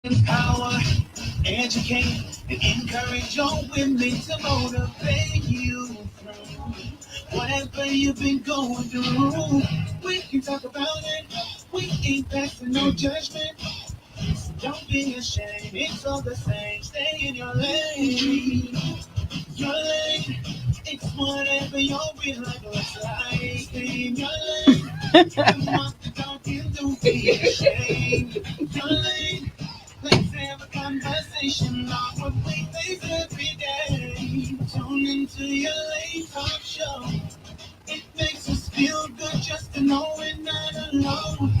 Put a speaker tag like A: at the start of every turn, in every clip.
A: Empower, educate, and encourage your women to motivate you through whatever you've been going through. We can talk about it. We ain't passing no judgment. Don't be ashamed. It's all the same. Stay in your lane. Your lane. It's whatever your real life looks like. Stay in your lane. Come on, talking. Don't be ashamed. Your lane. Let's have a conversation on what we face every day. Tune into your late talk show. It makes us feel good just to know we're not alone.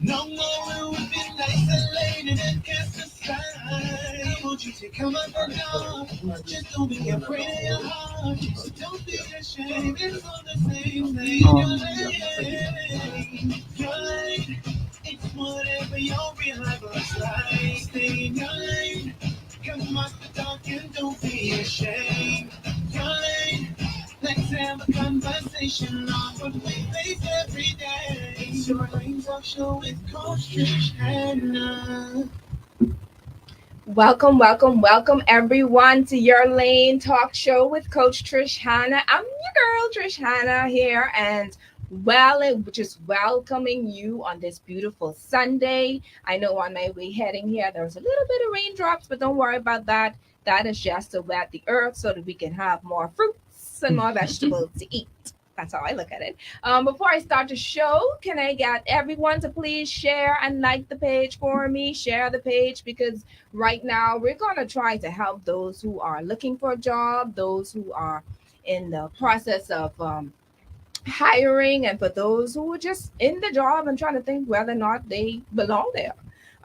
A: No more will we be isolated and cast aside. I want you to come up and down. Just don't be afraid of your heart. So don't be ashamed. It's all the same thing. Your lane. It's whatever your real life looks like. Stay in your lane. Come on, the talk and don't be ashamed. Your lane. Let's have a conversation on what we face every day. It's your lane talk show with Coach Trish Hannah. Welcome, welcome, welcome everyone to Your Lane Talk Show with Coach Trish Hannah. I'm your girl Trish Hannah here, and just welcoming you on this beautiful Sunday. I know on my way heading here there was a little bit of raindrops, but don't worry about that. That is just to wet the earth so that we can have more fruits and more vegetables to eat. That's how I look at it. Before I start the show, can I get everyone to please share and like the page for me? Share the page, because right now we're going to try to help those who are looking for a job, those who are in the process of hiring, and for those who are just in the job and trying to think whether or not they belong there.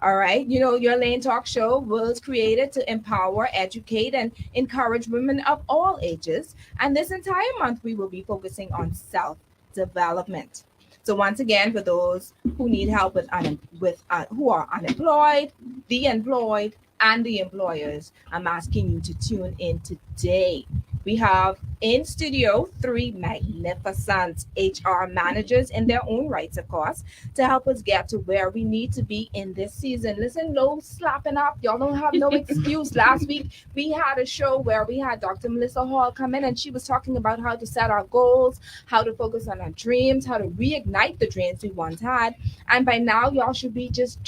A: All right. You know, Your Lane Talk Show was created to empower, educate, and encourage women of all ages. And this entire month, we will be focusing on self development. So, once again, for those who need help who are unemployed, the employed, and the employers, I'm asking you to tune in today. We have in studio three magnificent HR managers in their own rights, of course, to help us get to where we need to be in this season. Listen, no slapping up. Y'all don't have no excuse. Last week, we had a show where we had Dr. Melissa Hall come in, and she was talking about how to set our goals, how to focus on our dreams, how to reignite the dreams we once had. And by now, y'all should be just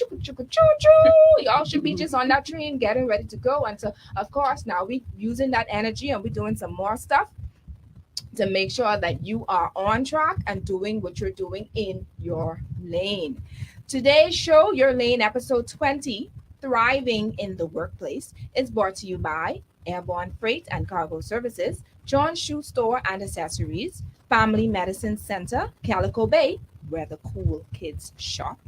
A: y'all should be just on that train, getting ready to go. And so, of course, now we using that energy and we're doing some more stuff to make sure that you are on track and doing what you're doing in your lane. Today's show, Your Lane, episode 20, Thriving in the Workplace, is brought to you by Airborne Freight and Cargo Services, John Shoe Store and Accessories, Family Medicine Center, Calico Bay, where the cool kids shop,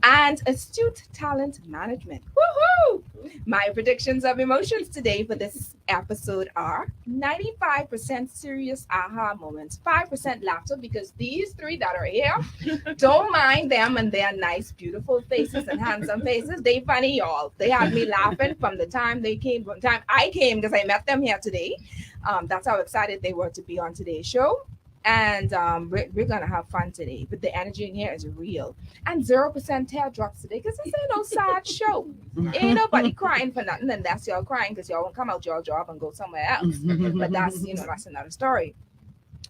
A: and Astute Talent Management. Woohoo! My predictions of emotions today for this episode are 95% serious aha moments, 5% laughter, because these three that are here, don't mind them and their nice, beautiful faces and handsome faces. They funny, y'all. They had me laughing from the time they came, from the time I came, because I met them here today. That's how excited they were to be on today's show. And we're gonna have fun today, but the energy in here is real. And 0% teardrops today, because this ain't no sad show. Ain't nobody crying for nothing, and that's y'all crying because y'all won't come out your job and go somewhere else. But that's another story.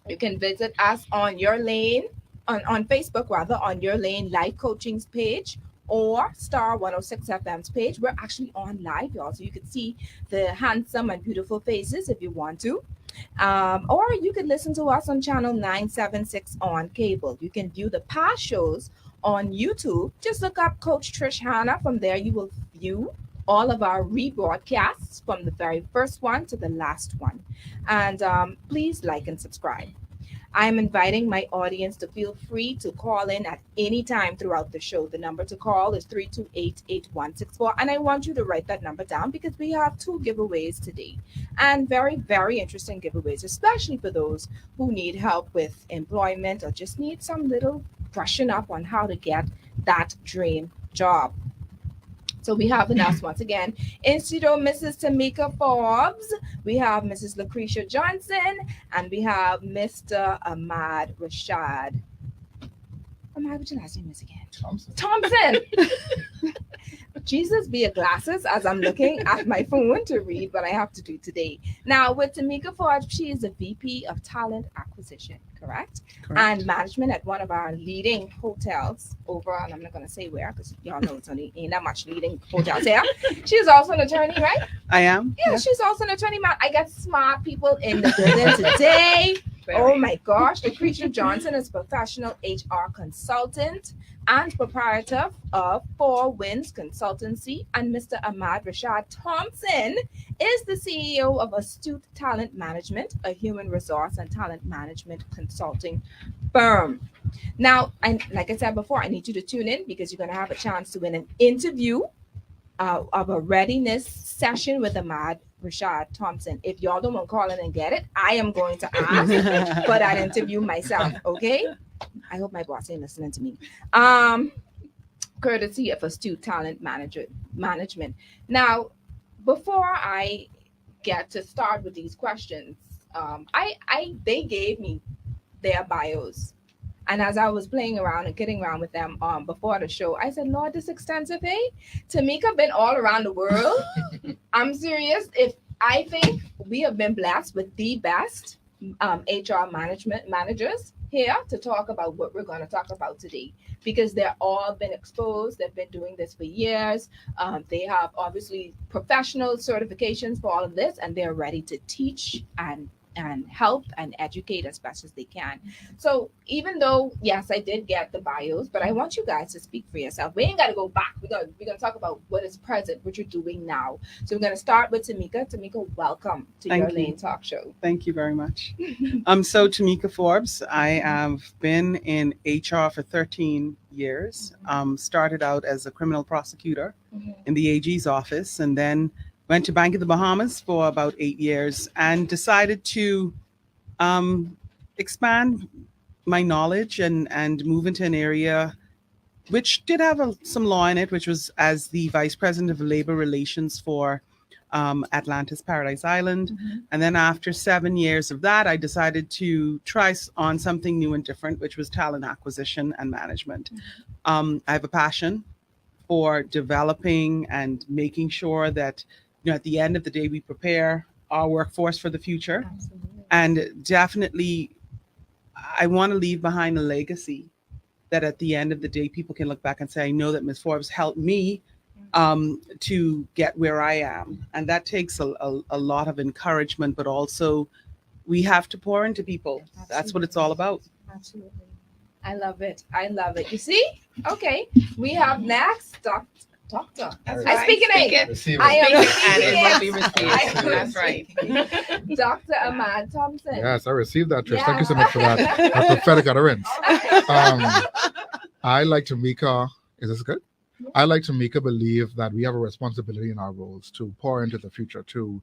A: You can visit us on Your Lane, on Facebook rather, on Your Lane Life Coaching's page, or Star 106 FM's page. We're actually on live, y'all, so you can see the handsome and beautiful faces if you want to. Or you can listen to us on channel 976 on cable. You can view the past shows on YouTube. Just look up Coach Trish Hannah. From there, you will view all of our rebroadcasts from the very first one to the last one. And please like and subscribe. I am inviting my audience to feel free to call in at any time throughout the show. The number to call is 328-8164. And I want you to write that number down because we have 2 giveaways today. And very, very interesting giveaways, especially for those who need help with employment or just need some little brushing up on how to get that dream job. So we have with us once again in studio Mrs. Tamika Forbes, we have Mrs. Lucretia Johnson, and we have Mr. Ahmad Rashad. Ahmad, what's your last name is again?
B: Thompson.
A: Thompson. Jesus be your glasses as I'm looking at my phone to read what I have to do today. Now, with Tamika Forbes, she is the VP of Talent Acquisition, correct? And
B: Correct.
A: management at one of our leading hotels over, and I'm not going to say where because y'all know it's only ain't that much leading hotels here. She's also an attorney, right?
B: I am.
A: Yeah,
B: Yeah.
A: she's also an attorney. Man, I got smart people in the building today. Oh my gosh, Lucretia Johnson is professional HR consultant and proprietor of Four Winds Consultancy, and Mr. Ahmad Rashad Thompson is the CEO of Astute Talent Management, a human resource and talent management consulting firm. Now, and like I said before, I need you to tune in because you're going to have a chance to win an interview of a readiness session with Ahmad Rashad Thompson. If y'all don't want to call in and get it, I am going to ask for that interview myself. Okay. I hope my boss ain't listening to me. Courtesy of Astute Talent Management. Now, before I get to start with these questions, they gave me their bios. And as I was playing around and getting around with them before the show, I said, Lord, this extensive, eh? Tamika been all around the world. I'm serious. If I think we have been blessed with the best HR management managers here to talk about what we're going to talk about today because they're all been exposed. They've been doing this for years. They have obviously professional certifications for all of this, and they're ready to teach and help and educate as best as they can. So even though, yes, I did get the bios, but I want you guys to speak for yourself. We ain't got to go back. We're gonna talk about what is present, what you're doing now. So we're gonna start with Tamika. Tamika, welcome to
B: Thank
A: Your
B: you.
A: Lane Talk Show.
B: Thank you very much. So Tamika Forbes, I have been in HR for 13 years. Started out as a criminal prosecutor in the AG's office, and then went to Bank of the Bahamas for about 8 years, and decided to expand my knowledge and move into an area which did have some law in it, which was as the Vice President of Labor Relations for Atlantis Paradise Island. And then after 7 years of that, I decided to try on something new and different, which was talent acquisition and management. I have a passion for developing and making sure that, at the end of the day, we prepare our workforce for the future.
A: Absolutely.
B: And definitely, I want to leave behind a legacy that at the end of the day, people can look back and say, I know that Ms. Forbes helped me to get where I am. And that takes a lot of encouragement, but also we have to pour into people. That's what it's all about.
A: Absolutely. I love it. I love it. You see? Okay. We have next Doctor. I speak in English.
C: Receive
A: I am
C: it.
D: And it will be
A: speaking.
D: received. That's right.
A: Dr. Ahmad Thompson.
C: Yes, I received that, Trish.
A: Yeah.
C: Thank you so much for that. That prophetic utterance. I like Tamika. Is this good? I like Tamika believe that we have a responsibility in our roles to pour into the future, to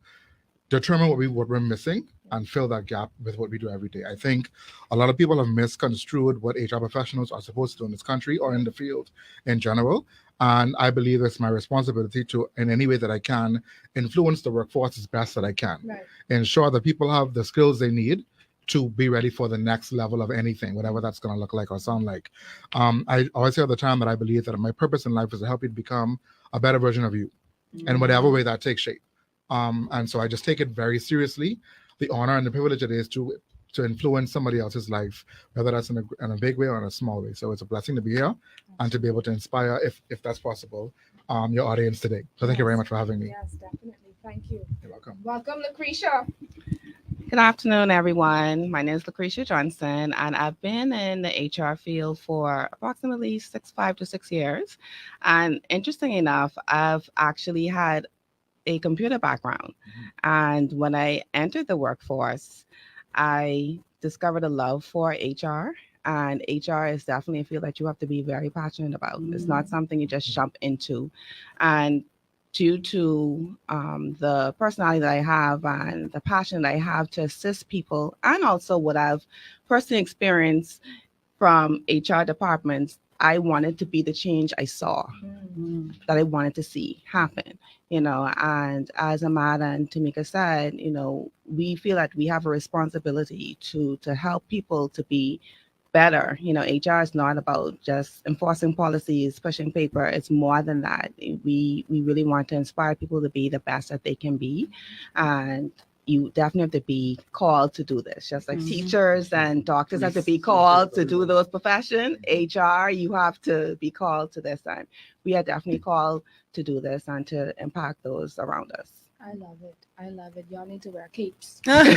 C: determine what we're missing and fill that gap with what we do every day. I think a lot of people have misconstrued what HR professionals are supposed to do in this country or in the field in general. And I believe it's my responsibility to, in any way that I can, influence the workforce as best that I can.
A: Right.
C: Ensure that people have the skills they need to be ready for the next level of anything, whatever that's going to look like or sound like. I always say all the time that I believe that my purpose in life is to help you become a better version of you in whatever way that takes shape. And so I just take it very seriously, the honor and the privilege it is to influence somebody else's life, whether that's in a big way or in a small way. So it's a blessing to be here and to be able to inspire, if that's possible, your audience today. So thank you very much for having me.
A: Yes, definitely. Thank you.
C: You're welcome.
A: Welcome, Lucretia.
D: Good afternoon, everyone. My name is Lucretia Johnson, and I've been in the HR field for approximately 5 to 6 years. And interesting enough, I've actually had a computer background. And when I entered the workforce, I discovered a love for HR. And HR is definitely a field that you have to be very passionate about. It's not something you just jump into. And due to the personality that I have and the passion that I have to assist people, and also what I've personally experienced from HR departments, I wanted to be the change I saw that I wanted to see happen, and as Amada and Tamika said, we feel that we have a responsibility to help people to be better. HR is not about just enforcing policies, pushing paper. It's more than that. We really want to inspire people to be the best that they can be, and you definitely have to be called to do this. Just like teachers and doctors have to be called to do those professions, HR, you have to be called to this. And we are definitely called to do this and to impact those around us.
A: I love it. I love it. Y'all need to wear capes.
B: Mhm.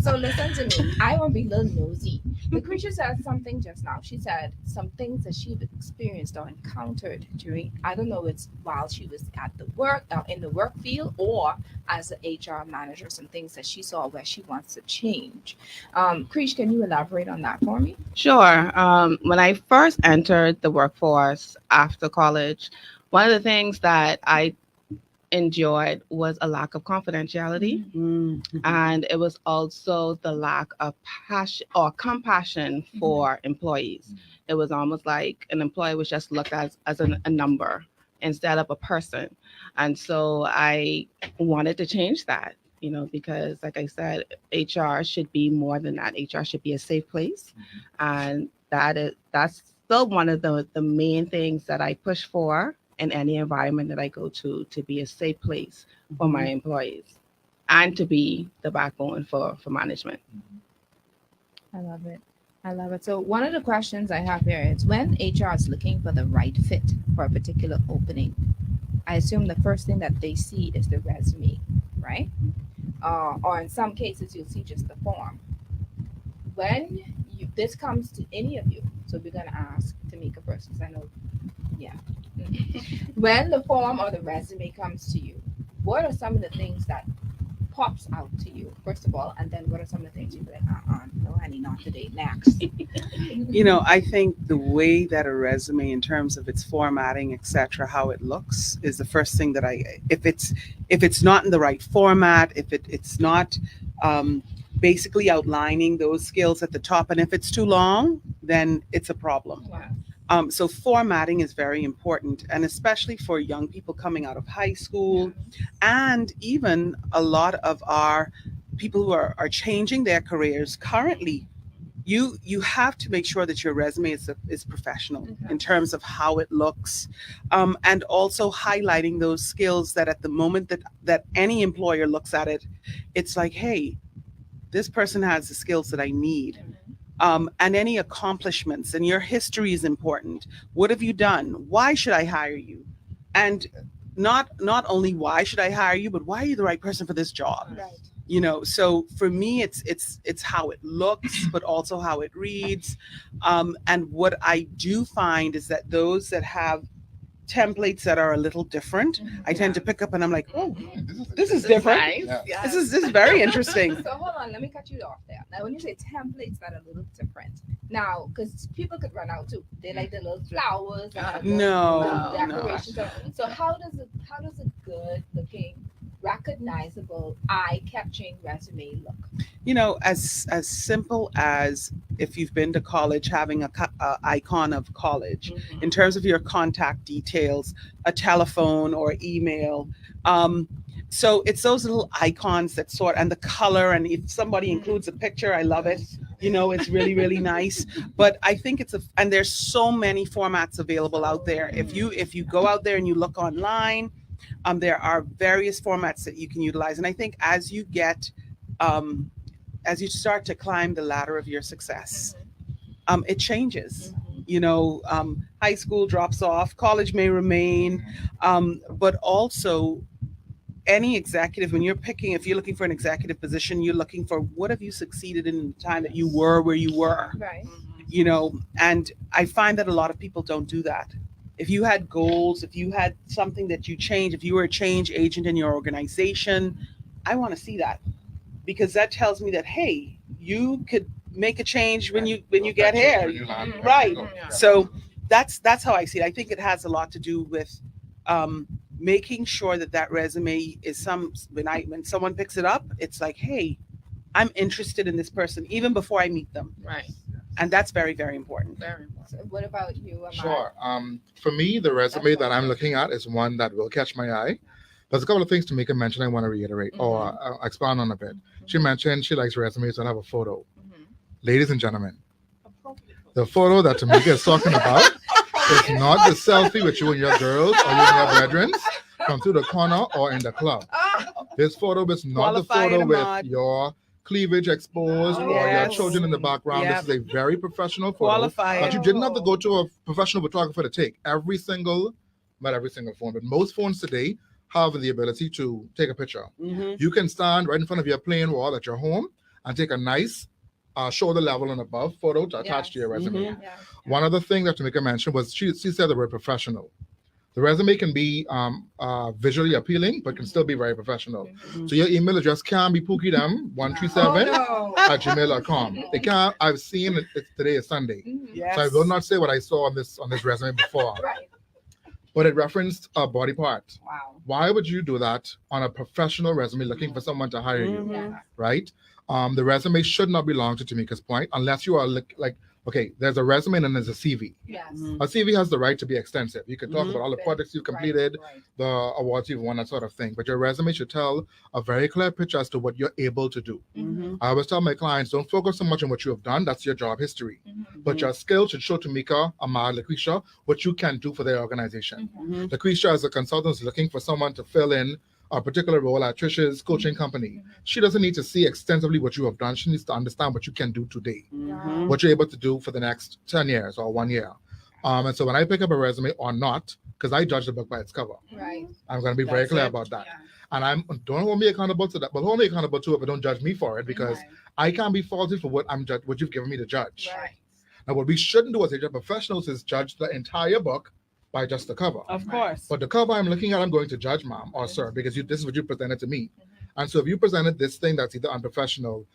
A: So listen to me. I want to be a little nosy. Lucretia said something just now. She said some things that she experienced or encountered during, I don't know, it's while she was at the work, in the work field, or as an HR manager, some things that she saw where she wants to change. Krish, can you elaborate on that for me?
D: Sure. When I first entered the workforce after college, one of the things that I enjoyed was a lack of confidentiality, and it was also the lack of passion or compassion for employees. It was almost like an employee was just looked at as a number instead of a person. And so I wanted to change that, because like I said, HR should be more than that. HR should be a safe place. And that's still one of the main things that I push for in any environment that I go to be a safe place for my employees and to be the backbone for management.
A: I love it. I love it. So one of the questions I have here is when HR is looking for the right fit for a particular opening, I assume the first thing that they see is the resume, right? Or in some cases, you'll see just the form. When this comes to any of you, so we're going to ask Tamika first, because I know, yeah. When the form or the resume comes to you, what are some of the things that pops out to you, first of all, and then what are some of the things you'd be like, no, honey, not today, next?
B: I think the way that a resume, in terms of its formatting, etc., how it looks, is the first thing that if it's not in the right format, if it's not basically outlining those skills at the top, and if it's too long, then it's a problem.
A: Wow.
B: So formatting is very important, and especially for young people coming out of high school, and even a lot of our people who are changing their careers currently. You have to make sure that your resume is professional in terms of how it looks, and also highlighting those skills that at the moment that any employer looks at it, it's like, hey, this person has the skills that I need. And any accomplishments, and your history is important. What have you done? Why should I hire you? And not only why should I hire you, but why are you the right person for this job?
A: Right.
B: So for me, it's how it looks, but also how it reads. And what I do find is that those that have templates that are a little different, I tend to pick up and I'm like, oh, this is different.
D: Nice.
C: Yeah.
B: This is very interesting.
A: So hold on, let me cut you off there. Now, when you say templates that are a little different, now, because people could run out too. They like the little flowers and the
B: No,
A: decorations. So how does a good looking, recognizable, eye-catching resume look?
B: As simple as if you've been to college, having a icon of college in terms of your contact details, a telephone or email. So it's those little icons that and the color, and if somebody includes a picture, I love it. It's really, really nice. But I think and there's so many formats available out there. If you go out there and you look online, there are various formats that you can utilize. And I think as you start to climb the ladder of your success, it changes. High school drops off, college may remain, but also any executive, if you're looking for an executive position, you're looking for what have you succeeded in the time that you were where you were,
A: Right.
B: And I find that a lot of people don't do that. If you had goals, if you had something that you change, if you were a change agent in your organization, I want to see that, because that tells me that, hey, you could make a change when you get here. Right. So that's how I see it. I think it has a lot to do with making sure that resume is when someone picks it up, it's like, hey, I'm interested in this person even before I meet them.
D: Right.
B: And that's very, very important.
D: Very important.
A: So what about you, Amar?
C: Sure. For me, the resume that I'm looking at is one that will catch my eye. There's a couple of things Tamika mentioned I want to reiterate or expound on a bit. She mentioned she likes resumes that have a photo. Ladies and gentlemen, the photo that Tamika is talking about is not the selfie with you and your girls or you and your brethren from through the corner or in the club. This photo is not the
B: Qualify
C: photo
B: it,
C: with
B: Ahmad.
C: your cleavage exposed or your
B: Yes.
C: children in the background.
B: Yep.
C: This is a very professional photo
B: Qualify
C: that
B: it.
C: you didn't have to go to a professional photographer to take. Not every single phone, but most phones today have the ability to take a picture.
B: Mhm.
C: You can stand right in front of your plain wall at your home and take a nice shoulder level and above photo to attach to your resume.
B: Mhm.
A: Yeah.
C: One other thing that Tamika mentioned was she said the word professional. The resume can be visually appealing, but can still be very professional.
B: Mhm.
C: So your email address can be pookiedem137
A: Oh, no.
C: at gmail.com. It can. I've seen it. Today is Sunday,
A: Mhm.
B: Yes.
C: so I will not say what I saw on this resume before,
A: Right.
C: but it referenced a body part.
A: Wow.
C: Why would you do that on a professional resume looking for someone to hire you?
B: Mhm.
A: Yeah.
C: Right? The resume should not belong to Tamika's point unless you are like, okay, there's a resume and then there's a CV.
A: Yes.
B: Mhm.
C: A CV has the right to be extensive. You can talk
B: Mhm.
C: about all the projects you've
A: Right,
C: completed,
A: right.
C: the awards you've won, that sort of thing. But your resume should tell a very clear picture as to what you're able to do.
B: Mhm.
C: I always tell my clients, don't focus so much on what you have done. That's your job history.
A: Mhm.
C: But your skills should show Tamika, Ahmad, Laquisha, what you can do for their organization.
A: Mhm.
B: Mhm.
C: Laquisha, as a consultant, is looking for someone to fill in a particular role at Trisha's coaching company. She doesn't need to see extensively what you have done. She needs to understand what you can do today,
B: Mhm.
C: what you're able to do for the next 10 years or 1 year. And so when I pick up a resume or not, because I judge the book by its cover,
A: Right.
C: I'm going to be very
B: That's
C: clear
B: it.
C: about that.
A: Yeah.
C: And don't hold me accountable to that, but hold me accountable to it, but don't judge me for it because
A: Right.
C: I can't be faulted for what what you've given me to judge.
A: Right.
C: Now, what we shouldn't do as HR professionals is judge the entire book by just the cover.
B: Of course.
C: But the cover I'm looking at, I'm going to judge, ma'am or sir, because this is what you presented to me. And so if you presented this thing that's either unprofessional,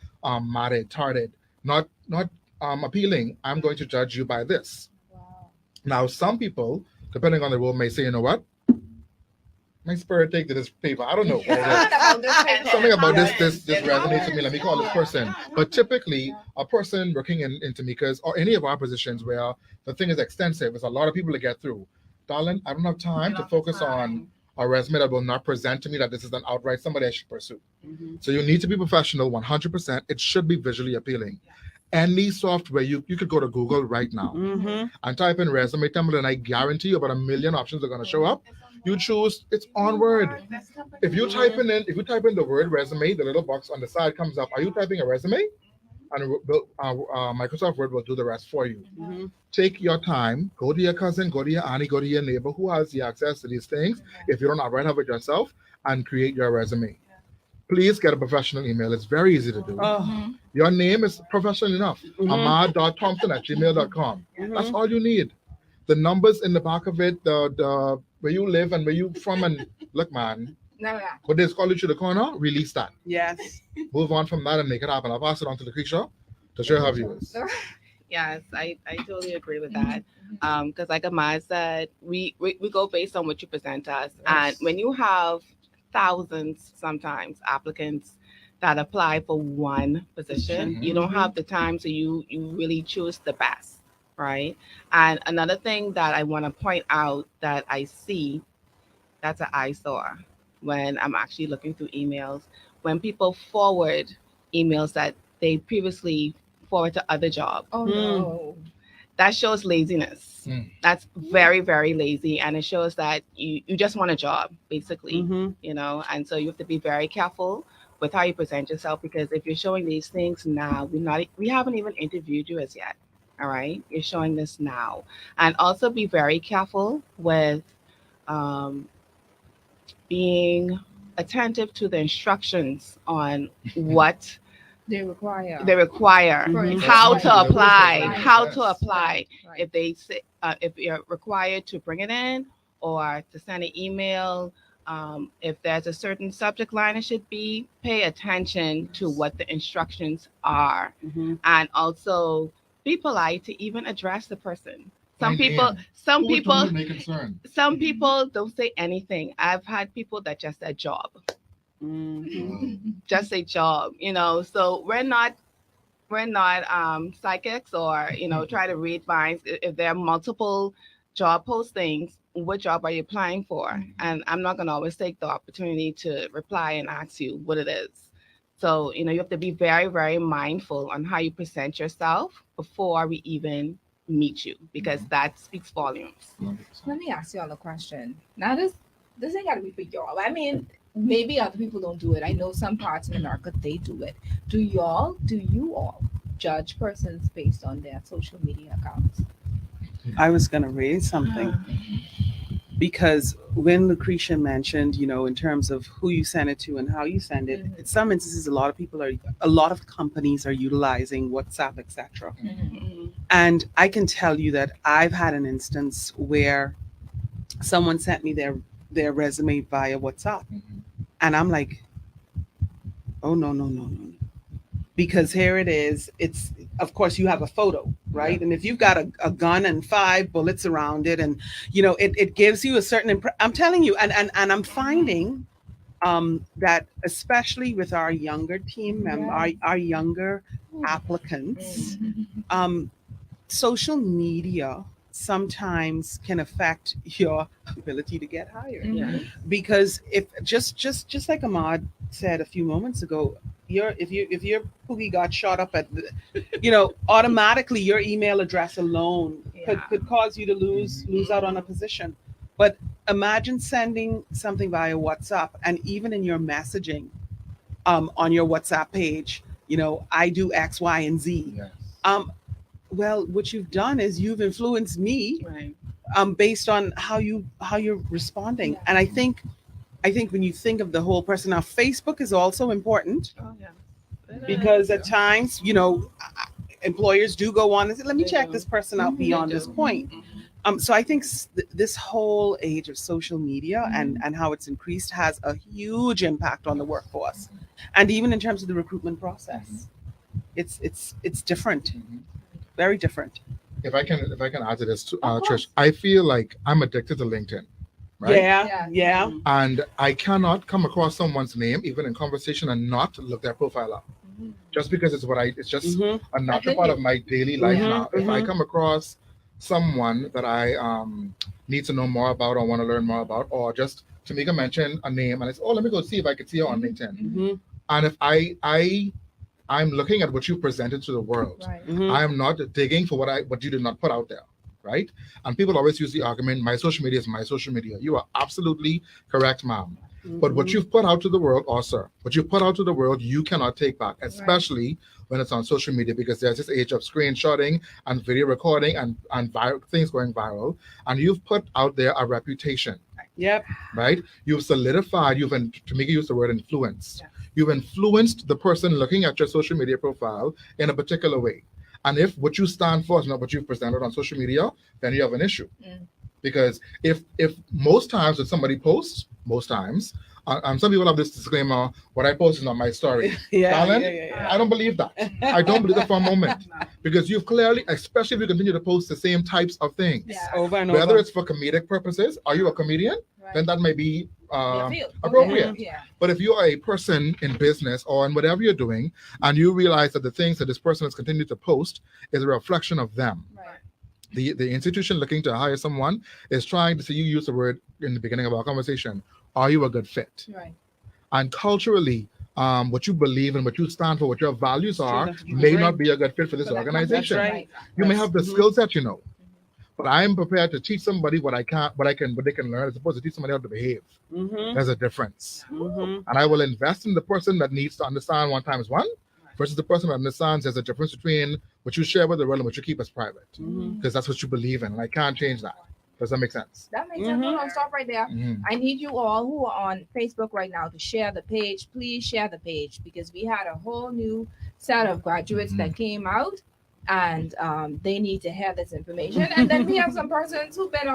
C: matted, tarted, not appealing, I'm going to judge you by this.
A: Wow.
C: Now, some people, depending on the role, may say, you know what? My spirit take to this paper. I don't know. Something about this resonates with me. Let me call this person. But typically, a person working in Tamika's or any of our positions where the thing is extensive, there's a lot of people to get through. Darling, I don't have time to focus on a resume that will not present to me that this is an outright somebody I should pursue.
B: Mhm.
C: So you need to be professional 100%. It should be visually appealing. Any software, you could go to Google right now
B: Mhm.
C: and type in resume template, and I guarantee you about 1 million options are going to show up. You choose, it's on Word. If you type in the word resume, the little box on the side comes up. Are you typing a resume? And Microsoft Word will do the rest for you.
B: Mhm.
C: Take your time. Go to your cousin, go to your auntie, go to your neighbor who has the access to these things. If you don't already have it yourself, and create your resume. Please get a professional email. It's very easy to do.
B: Oh.
C: Your name is professional enough.
B: Mhm.
C: Ahmad.thompson@gmail.com. That's
B: Mhm.
C: all you need. The numbers in the back of it, the where you live and where you from, and look, man,
A: No, yeah.
C: what they call you to the corner, release that.
B: Yes.
C: Move on from that and make it happen. I'll pass it on to Laquisha to share her views.
D: Yes, I totally agree with that. Because like Ahmad said, we go based on what you present us. And when you have thousands sometimes applicants that apply for one position, you don't have the time, so you really choose the best, right? And another thing that I want to point out that I see that's an eyesore when I'm actually looking through emails, when people forward emails that they previously forward to other jobs.
A: Oh no.
D: That shows laziness. That's very, very lazy. And it shows that you just want a job, basically,
B: Mhm.
D: you know, and so you have to be very careful with how you present yourself, because if you're showing these things now, we haven't even interviewed you as yet. All right. You're showing this now. And also be very careful with being attentive to the instructions on what
A: They require.
D: they require,
B: Mhm.
D: how to
C: Right.
D: apply,
C: Right.
D: how
C: Yes.
D: to apply.
A: Right.
D: If they say, if you're required to bring it in or to send an email, if there's a certain subject line it should be, pay attention to what the instructions are,
B: Mhm.
D: and also be polite to even address the person. Some
C: My
D: people,
C: name.
D: some
C: Who
D: people,
C: told you to make concern?
D: some people don't say anything. I've had people that just said job,
B: Mhm.
D: just say job, you know. So we're not psychics, or try to read minds. If there are multiple job postings, what job are you applying for? And I'm not going to always take the opportunity to reply and ask you what it is. So, you have to be very, very mindful on how you present yourself before we even meet you, because that speaks volumes.
C: 100%.
A: Let me ask y'all a question. Now, this ain't gotta be for y'all. I mean, maybe other people don't do it. I know some parts in America they do it. Do you all judge persons based on their social media accounts?
B: I was going to raise something because when Lucretia mentioned, in terms of who you send it to and how you send it, in some instances, a lot of companies are utilizing WhatsApp, etc. And I can tell you that I've had an instance where someone sent me their resume via WhatsApp, and I'm like, oh no. Because here it is. It's, of course, you have a photo, right? And if you've got a gun and 5 bullets around it, and it gives you a certain I'm telling you, and I'm finding that especially with our younger team members, our younger applicants, social media sometimes can affect your ability to get hired. Because if just like Ahmad said a few moments ago, if your Poogie got shot up at automatically your email address alone could cause you to lose out on a position. But imagine sending something via WhatsApp, and even in your messaging on your WhatsApp page, I do X, Y, and Z. Well, what you've done is you've influenced me, based on how you're responding. And I think when you think of the whole person, now Facebook is also important, because at times, employers do go on and say, let me check this person out beyond this point. So I think this whole age of social media and how it's increased has a huge impact on the workforce, and even in terms of the recruitment process, it's different, very different.
C: If I can add to this, Trish, I feel like I'm addicted to LinkedIn. Right?
B: Yeah.
C: And I cannot come across someone's name, even in conversation, and not look their profile up. Just because it's just a natural part of my daily life now. If I come across someone that I need to know more about or want to learn more about, or just Tamika mentioned a name and I say, oh, let me go see if I can see her on LinkedIn. And if I'm looking at what you presented to the world, I am not digging for what you did not put out there. Right? And people always use the argument, my social media is my social media. You are absolutely correct, ma'am. But what you've put out to the world, or sir, what you put out to the world, you cannot take back, especially when it's on social media, because there's this age of screenshotting and video recording and things going viral. And you've put out there a reputation. Right? You've solidified, Tamika used the word influence. You've influenced the person looking at your social media profile in a particular way. And if what you stand for is not what you've presented on social media, then you have an issue. Because if most times when somebody posts, and some people have this disclaimer, what I post is not my story. Darling, I don't believe that. I don't believe that for a moment. Because you've clearly, especially if you continue to post the same types of things,
B: over and
C: whether
B: over.
C: it's for comedic purposes, are you a comedian? Then that may be appropriate. But if you are a person in business or in whatever you're doing, and you realize that the things that this person has continued to post is a reflection of them, the institution looking to hire someone is trying to see, you use the word in the beginning of our conversation, are you a good fit? And culturally, what you believe and what you stand for, what your values are, may not be a good fit for this organization. You may have the skill set, but I am prepared to teach somebody what they can learn, as opposed to teach somebody how to behave. There's a difference. And I will invest in the person that needs to understand 1 times 1 versus the person that understands there's a difference between what you share with the world and what you keep as private. Because that's what you believe in, and I can't change that. Does that make sense?
A: That makes sense. Hold on, stop right there. I need you all who are on Facebook right now to share the page. Please share the page, because we had a whole new set of graduates that came out, and they need to have this information. And then we have some persons who've been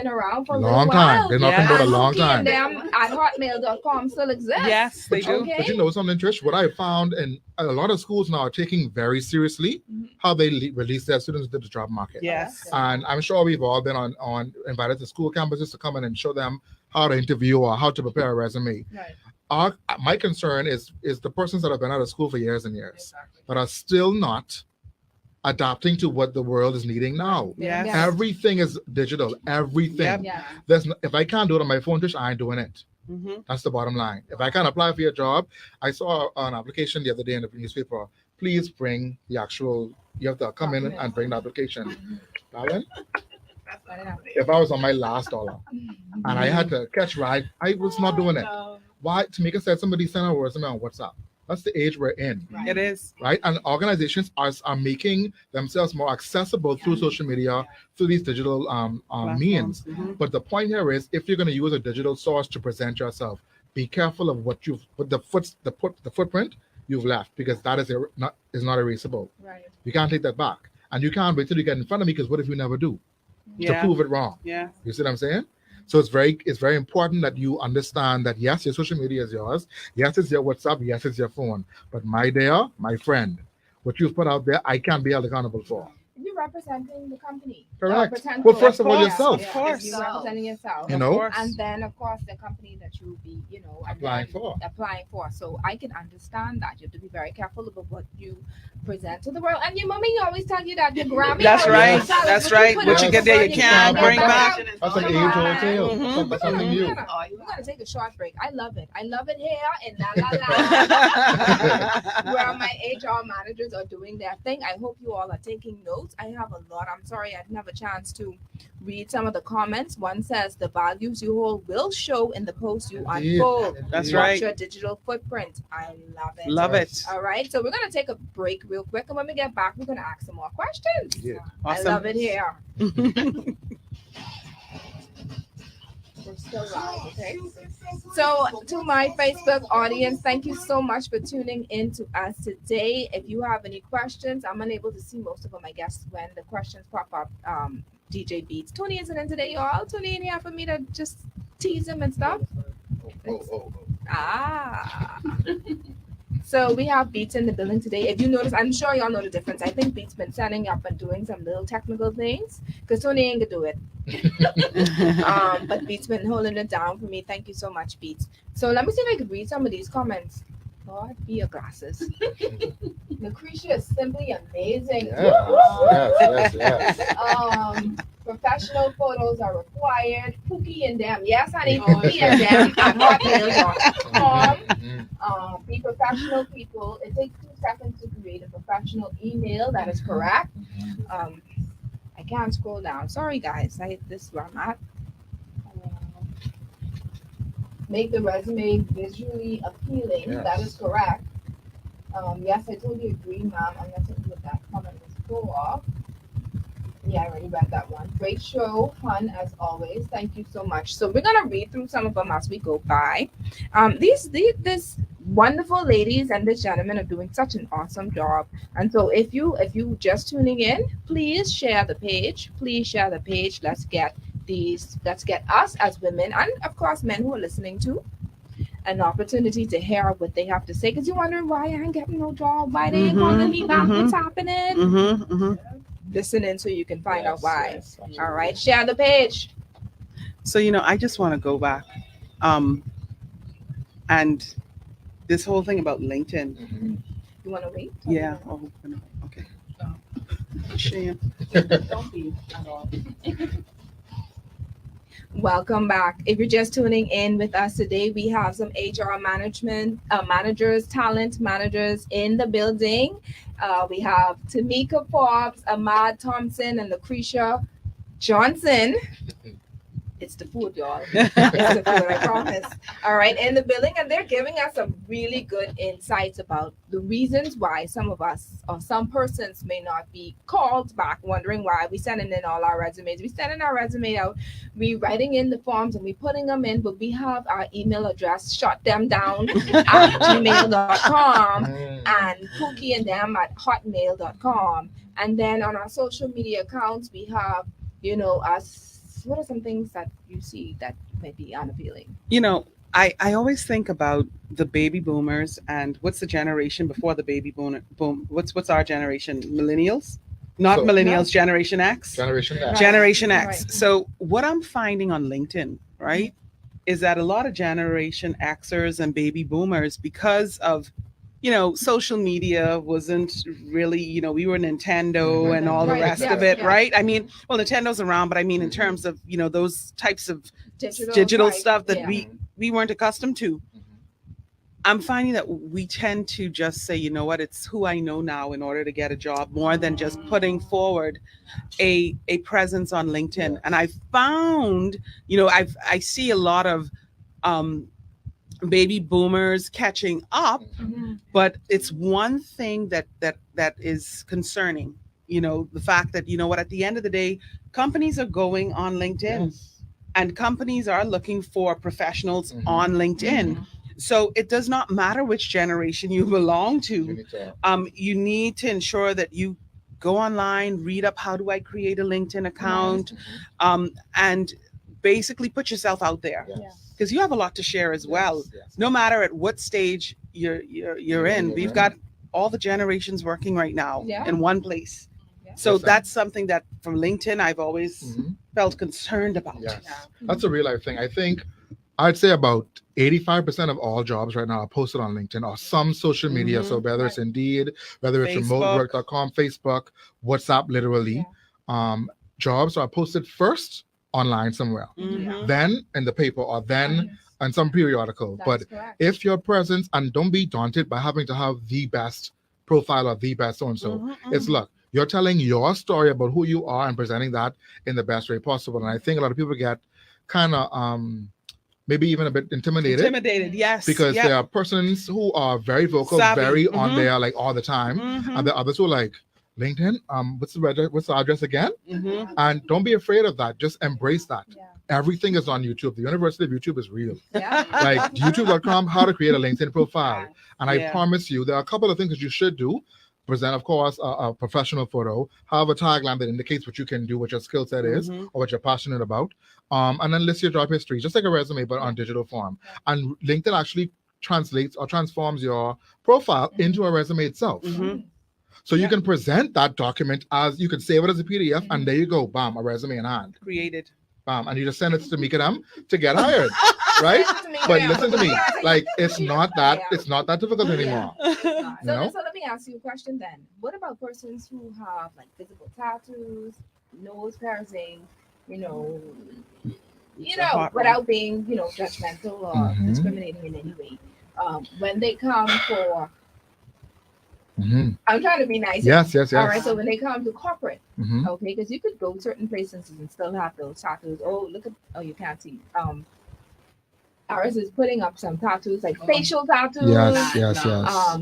A: around for a long
C: time. They're not for a long time.
A: Them at hotmail.com still exists.
B: Yes, they do.
C: But you know something, Trish? What I found, and a lot of schools now are taking very seriously how they release their students to the job market. And I'm sure we've all been on invited to school campuses to come in and show them how to interview or how to prepare a resume. My concern is the persons that have been out of school for years and years that are still not adapting to what the world is needing now. Everything is digital. Everything. If I can't do it on my phone, Trish, I ain't doing it.
B: Mm-hmm.
C: That's the bottom line. If I can apply for your job, I saw an application the other day in the newspaper. Please bring the actual. You have to come in and bring the application. Darling, if I was on my last dollar and I had to catch ride, I was not doing it. Why? Tamika said somebody sent a resume on WhatsApp. That's the age we're in,
B: It is.
C: right? And organizations are making themselves more accessible through social media, through these digital means.
B: Mm-hmm.
C: But the point here is, if you're going to use a digital source to present yourself, be careful of what you've put the footprint you've left, because that is not erasable.
A: Right.
C: You can't take that back, and you can't wait till you get in front of me, because what if you never do to
B: Yeah.
C: prove it wrong?
B: Yeah.
C: You see what I'm saying? So it's very important that you understand that yes, your social media is yours. Yes, it's your WhatsApp. Yes, it's your phone. But my dear, my friend, what you've put out there, I can't be held accountable for.
A: You're representing the company.
C: Correct.
A: Representing
C: Well, first of all,
B: course,
C: yourself.
B: of course.
A: You're representing yourself.
C: You
B: Of
C: know,
B: course.
A: And then, of course, the company that you'll be,
C: Applying for.
A: So I can understand that. You have to be very careful about what you present to the world. And your mommy always tell you that your Grammy.
B: That's
A: always
B: right.
A: tell you
B: That's
A: what
B: right.
A: put
C: What
A: out
C: you
B: get
A: before
B: there, you can't
C: bring
B: back.
C: That's an age-old tale.
B: Mhm.
C: That's something new.
A: We're gonna take a short break. I love it. I love it here in La La La, where my HR managers are doing their thing. I hope you all are taking notes. I have a lot. I'm sorry I didn't have a chance to read some of the comments. One says the values you hold will show in the post you
C: Indeed.
A: unfold.
B: That's
A: Watch
B: right.
A: your digital footprint. I love it.
B: Love it.
A: All right, so we're gonna take a break real quick, and when we get back, we're gonna ask some more questions.
C: Yeah.
B: Awesome.
A: I love it here. We're still live, okay? So, to my Facebook audience, thank you so much for tuning in to us today. If you have any questions, I'm unable to see most of them, I guess, when the questions pop up. DJ Beats. Tony isn't in today, y'all. Tony in here for me to just tease him and stuff.
C: Oh.
A: Ah. So we have Beats in the building today. If you notice, I'm sure y'all know the difference. I think Beats been setting up and doing some little technical things because Tony ain't gonna do it. But Beats been holding it down for me. Thank you so much, Beats. So let me see if I can read some of these comments. Lord, be your glasses. Lucretia is simply amazing.
C: Yes.
A: Professional photos are required. Pookie and them. Yes, honey. Pookie and them at hotmail.com. Be professional, people. It takes 2 seconds to create a professional email. That is correct. I can't scroll down. Sorry, guys. This is where I'm at. Make the resume visually appealing.
C: Yes.
A: That is correct. Yes, I totally agree, ma'am. I'm not taking what that comment was for. Yeah, I already read that one. Great show, fun as always. Thank you so much. So we're gonna read through some of them as we go by. These wonderful ladies and this gentleman are doing such an awesome job. And so if you just tuning in, please share the page. Please share the page. Let's get us as women and of course men who are listening to an opportunity to hear what they have to say. Because you're wondering why I ain't getting no job, why they ain't calling me back, what's happening? Listening so you can find out why.
C: Yes,
A: All right, share the page.
B: So, I just want to go back. And this whole thing about LinkedIn.
A: You want to wait?
B: Yeah. Oh, no. Okay. Shame.
A: Don't be at all. Welcome back. If you're just tuning in with us today, we have some HR managers, talent managers in the building. We have Tamika Forbes, Ahmad Thompson, and Lucretia Johnson. It's the food, y'all. It's the food, I promise. All right, in the building, and they're giving us some really good insights about the reasons why some of us or some persons may not be called back, wondering why we sending in all our resumes. We sending our resume out, we writing in the forms and we putting them in, but we have our email address, shut them down at gmail.com and Pookie and them at hotmail.com. And then on our social media accounts, we have, us. What are some things that you see that might be unappealing?
B: I always think about the baby boomers and what's the generation before the baby boom? What's our generation? Millennials? Not
C: So-
B: millennials, Generation X.
C: Generation X.
A: Right.
B: Generation X.
A: Right.
B: So what I'm finding on LinkedIn, right, is that a lot of Generation Xers and baby boomers, because of social media wasn't really, we were Nintendo and all the
A: Right,
B: rest
A: yeah,
B: of it,
A: yeah.
B: right? I mean, well, Nintendo's around, but I mean, in terms of, those types of digital
A: type,
B: stuff that
A: yeah.
B: we we weren't accustomed to.
C: Mhm.
B: I'm finding that we tend to just say, you know what, it's who I know now in order to get a job, more than just putting forward a presence on LinkedIn.
C: Yes.
B: And I found, I see a lot of um, baby boomers catching up, but it's one thing that is concerning. The fact that, at the end of the day, companies are going on LinkedIn.
C: Yes.
B: And companies are looking for professionals
C: Mhm.
B: on LinkedIn. So it does not matter which generation you belong
C: You
B: to.
C: need to.
B: You need to ensure that you go online, read up how do I create a LinkedIn account, and basically put yourself out there,
C: Yes.
B: because you have a lot to share as well.
C: Yes.
B: No matter at what stage you're in, we've got all the generations working right now
A: Yeah.
B: in one place.
A: Yeah.
B: So
C: Listen.
B: that's something that from LinkedIn I've always
C: Mhm.
B: felt concerned about.
C: Yes.
A: Yeah.
C: That's a real life thing. I think I'd say about 85% of all jobs right now are posted on LinkedIn or some social media.
B: Mhm.
C: So whether it's Indeed, whether it's
B: Facebook.
C: remotework.com, Facebook, WhatsApp, literally, jobs are posted first online somewhere,
B: Mhm.
C: then in the paper, or then in some periodical.
A: That's
C: But
A: correct.
C: if your presence, and don't be daunted by having to have the best profile or the best so and so.
B: Mhm,
C: It's
B: mhm.
C: look, you're telling your story about who you are and presenting that in the best way possible. And I think a lot of people get kind of maybe even a bit intimidated
B: Yes.
C: because
B: Yep.
C: there are persons who are very vocal,
B: Savvy.
C: very on
B: Mhm.
C: there like all the time,
B: Mhm.
C: and the others who are like, LinkedIn, what's the address again?
B: Mhm.
C: And don't be afraid of that. Just embrace that.
A: Yeah.
C: Everything is on YouTube. The University of YouTube is real.
A: Yeah.
C: Like youtube.com, how to create a LinkedIn profile. And I
B: Yeah.
C: promise you, there are a couple of things that you should do. Present, of course, a professional photo, have a tagline that indicates what you can do, what your skill set is,
B: Mhm.
C: or what you're passionate about. And then list your job history, just like a resume, but on digital form. And LinkedIn actually translates or transforms your profile into a resume itself.
B: Mhm.
C: So you
B: Yeah.
C: can present that document as, you can save it as a PDF, and there you go, bam, a resume in hand.
B: Created.
C: And you just send it to Mika Dam to get hired, right? But listen to me, like it's not that difficult anymore.
A: So,
C: You know?
A: so let me ask you a question then. What about persons who have like physical tattoos, nose piercing,
B: It's a hot one.
A: without being, judgmental or
C: Mhm.
A: discriminating in any way? When they come for,
C: Mhm.
A: I'm trying to be nice.
C: Yes.
A: All right. So when they come to corporate,
C: Mhm.
A: okay, because you could go certain places and still have those tattoos. Oh, you can't see. Ours is putting up some tattoos, like facial tattoos.
C: Yes.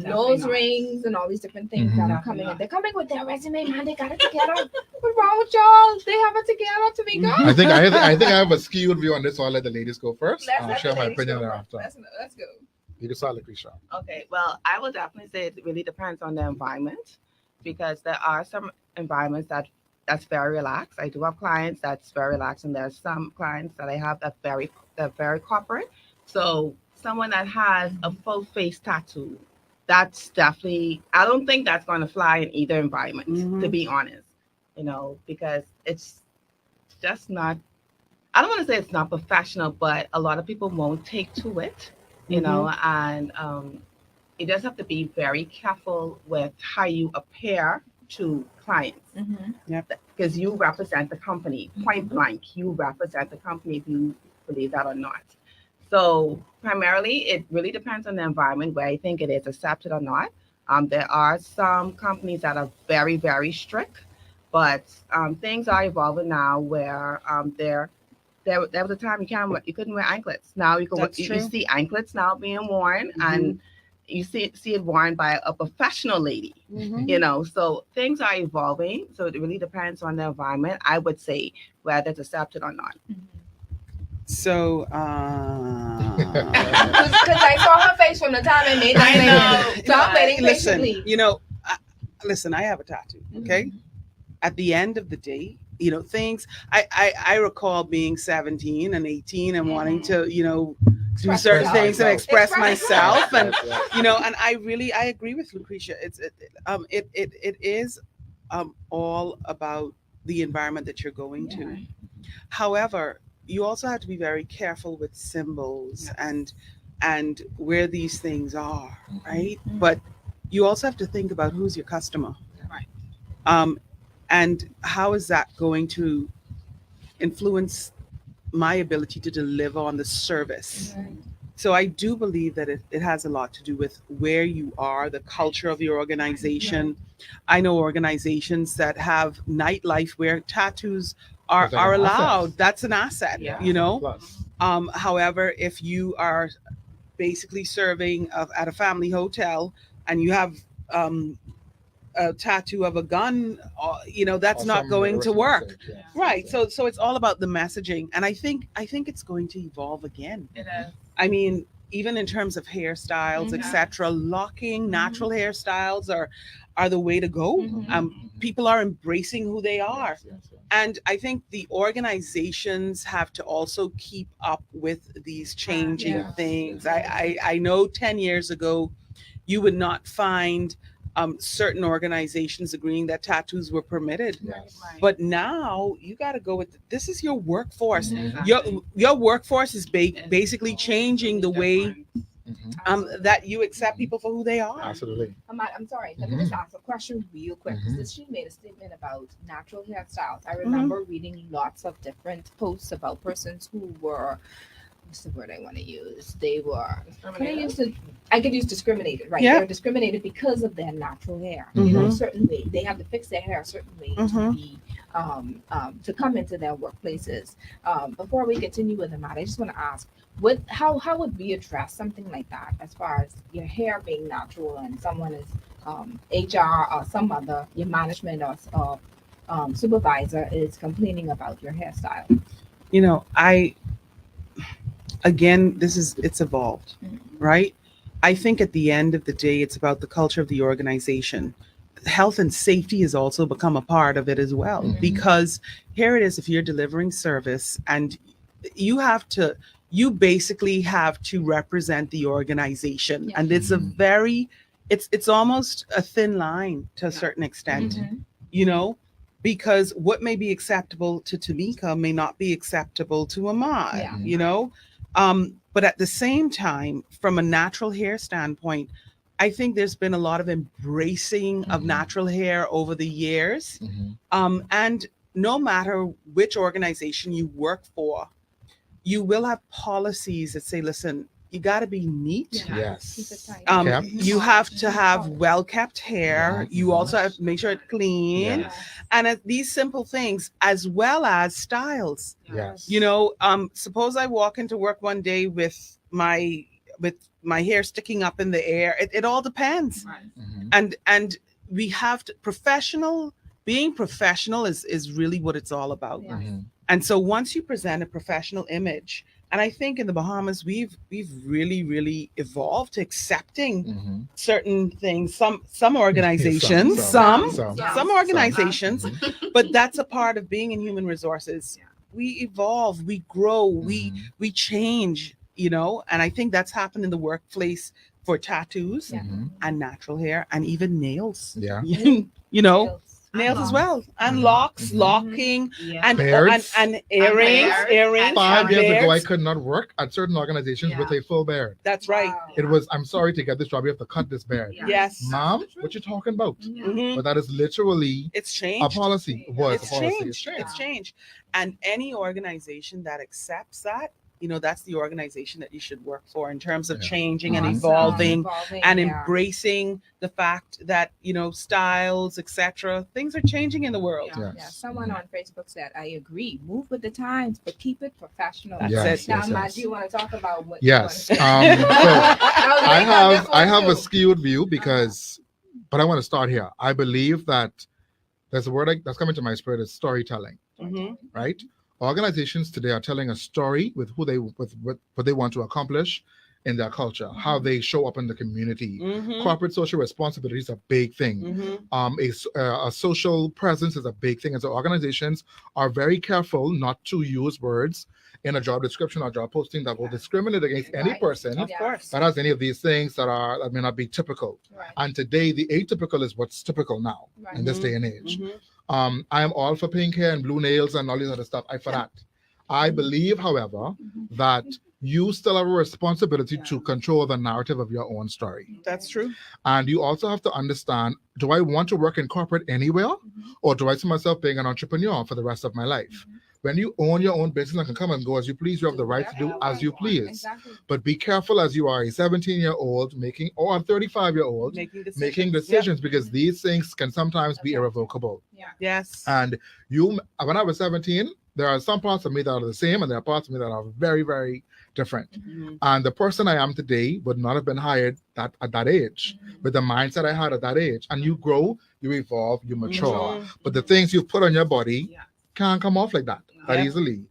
A: Nose rings and all these different things that are coming in. They're coming with their resume, man. They got it together. What's wrong with y'all? They have it together, Tamika.
C: I think I have a skewed view on this, so I'll let the ladies go first.
A: Let's
C: I'll
A: let
C: share
A: the
C: my
A: ladies
C: opinion
A: go
C: thereafter.
A: first. Let's go.
C: You can start, Lucretia.
D: Okay, well, I would definitely say it really depends on the environment, because there are some environments that's very relaxed. I do have clients that's very relaxed, and there's some clients that I have that very corporate. So someone that has a full face tattoo, that's definitely, I don't think that's going to fly in either environment, to be honest. Because it's just not. I don't want to say it's not professional, but a lot of people won't take to it. And you just have to be very careful with how you appear to clients, because you represent the company, point blank. You represent the company, if you believe that or not. So primarily, it really depends on the environment where I think it is accepted or not. There are some companies that are very, very strict, but things are evolving now where there was a time you couldn't wear anklets. Now you see anklets now being worn, and you see it worn by a professional lady. So things are evolving. So it really depends on the environment, I would say, whether it's accepted or not.
B: So,
A: Because I saw her face from the time I made that statement. So I'm waiting
B: listen,
A: patiently.
B: I have a tattoo. Okay. At the end of the day, things. I recall being 17 and 18 and wanting to, do certain things and express myself, and and I agree with Lucretia. It is all about the environment that you're going to. However, you also have to be very careful with symbols and where these things are, right? But you also have to think about who's your customer,
D: Right?
B: And how is that going to influence my ability to deliver on the service. So I do believe that it has a lot to do with where you are, the culture of your organization. I know organizations that have nightlife where tattoos are,
C: That's like
B: are
C: an asset.
B: allowed. That's an asset,
D: Yeah.
B: you know.
C: Plus.
B: However, if you are basically serving at a family hotel and you have a tattoo of a gun, that's
C: Or
B: not
C: some
B: going to
C: murderous
B: work.
C: message, yeah.
B: Right. So it's all about the messaging. And I think it's going to evolve again.
D: It is.
B: I mean, even in terms of hairstyles,
A: Mhm.
B: etc., locking natural hairstyles are the way to go.
A: Mhm.
B: People are embracing who they are.
C: Yes, yes, yes.
B: And I think the organizations have to also keep up with these changing
A: Yes.
B: things. I know 10 years ago, you would not find certain organizations agreeing that tattoos were permitted.
C: Yes.
D: Right.
B: But now you got to go with this is your workforce.
D: Exactly.
B: Your workforce is basically changing the way
C: Mhm.
B: that you accept people for who they are.
C: Absolutely.
A: I'm sorry. Let me just ask a question real quick.
C: Mhm.
A: Since she made a statement about natural hairstyles, I remember reading lots of different posts about persons who were, what's the word I want to use? They were, I could use discriminated, right?
B: Yeah.
A: They're discriminated because of their natural hair. You know, a
B: Mhm.
A: certain way. They have to fix their hair a certain way to
B: Mhm.
A: be, to come into their workplaces. Before we continue with the matter, I just want to ask, how would we address something like that as far as your hair being natural and someone is HR or some other your management or supervisor is complaining about your hairstyle?
B: It's evolved, right? I think at the end of the day, it's about the culture of the organization. Health and safety has also become a part of it as well,
C: Mhm.
B: because here it is, if you're delivering service and you basically have to represent the organization.
A: Yeah.
B: And it's
C: Mhm.
B: it's almost a thin line to a certain extent, you know, because what may be acceptable to Tamika may not be acceptable to Ahmad,
A: Yeah.
B: you know. But at the same time, from a natural hair standpoint, I think there's been a lot of embracing of
C: Mhm.
B: natural hair over the years.
C: Mhm.
B: And no matter which organization you work for, you will have policies that say, listen, you got to be neat.
A: Yeah. Keep it
C: Yes.
A: tight.
C: Kept.
B: You have to have well kept hair.
C: Yeah.
B: You also have to make sure it's clean.
C: Yeah.
B: And these simple things, as well as styles.
C: Yes.
B: You know, suppose I walk into work one day with my hair sticking up in the air. It all depends.
D: Right.
C: Mhm.
B: And we have to being professional is really what it's all about.
A: Yeah.
C: Mhm.
B: And so once you present a professional image, and I think in the Bahamas we've really, really evolved to accepting
C: Mhm.
B: certain things. Some organizations,
C: Some.
B: some organizations,
C: Mhm.
B: but that's a part of being in human resources.
D: Yeah.
B: We evolve, we grow,
C: Mhm.
B: we change, you know, and I think that's happened in the workplace for tattoos
A: Yeah.
C: Mhm.
B: and natural hair and even nails.
C: Yeah.
B: You know,
A: Nails.
B: nails as
D: locks.
B: well, and
C: Mhm.
B: locks,
C: Mhm.
B: locking,
D: Yeah.
B: and
C: Beards.
B: and earrings,
D: beards,
B: earrings.
D: and
C: 5 years ago, I
B: beards.
C: could not work at certain organizations with
D: Yeah.
C: a full beard.
B: That's right.
A: Wow.
C: It was, I'm sorry to get this job. You have to cut this beard.
D: Yeah.
B: Yes.
C: Mom, what you talking about?
D: Yeah.
B: Mhm.
C: But that is literally
B: It's
C: a
B: changed.
C: policy. It was
B: It's
C: a policy.
B: changed. It's changed. And any organization that accepts that, you know, that's the organization that you should work for in terms of
C: Yeah.
B: changing and
A: Awesome.
B: evolving and
A: yeah.
B: embracing the fact that, you know, styles, etc. Things are changing in the world.
D: Yeah.
A: Yeah, someone on Facebook said, I agree, move with the times, but keep it professional.
B: That's
C: Yes,
B: it.
A: Now,
C: yes,
A: Matt,
C: yes.
A: do you want to talk about what
C: Yes.
A: you want to say?
C: So I have a
A: a
C: skewed view because, but I want to start here. I believe that there's a word that's coming to my spirit is storytelling,
B: Mhm.
C: right? Organizations today are telling a story with who they with what they want to accomplish in their culture, how they show up in the community.
B: Mhm.
C: Corporate social responsibility is a big thing.
B: Mhm.
C: A social presence is a big thing. And so organizations are very careful not to use words in a job description or job posting that will discriminate against any
A: Right.
C: person
B: Of
A: Yeah.
B: course.
C: that has any of these things that may not be typical.
A: Right.
C: And today, the atypical is what's typical now
A: Right.
C: in this day and age.
B: Mhm.
C: I am all for pink hair and blue nails and all these other stuff. I for that. I believe, however, that you still have a responsibility to control the narrative of your own story.
B: That's true.
C: And you also have to understand, do I want to work in corporate anywhere? Or do I see myself being an entrepreneur for the rest of my life? when you own your own business and can come and go as you please, you have the right to do as you please.
A: Exactly.
C: But be careful as you are a 17-year-old making, or a 35-year-old making decisions, because these things can sometimes be irrevocable.
A: Yeah.
B: Yes.
C: And when I was 17, there are some parts of me that are the same, and there are parts of me that are very, very different.
B: Mhm.
C: And the person I am today would not have been hired at that age, with the mindset I had at that age. And you grow, you evolve, you mature.
B: Mhm.
C: But the things you put on your body
D: Yeah.
C: can't come off like that
B: Yeah.
C: easily.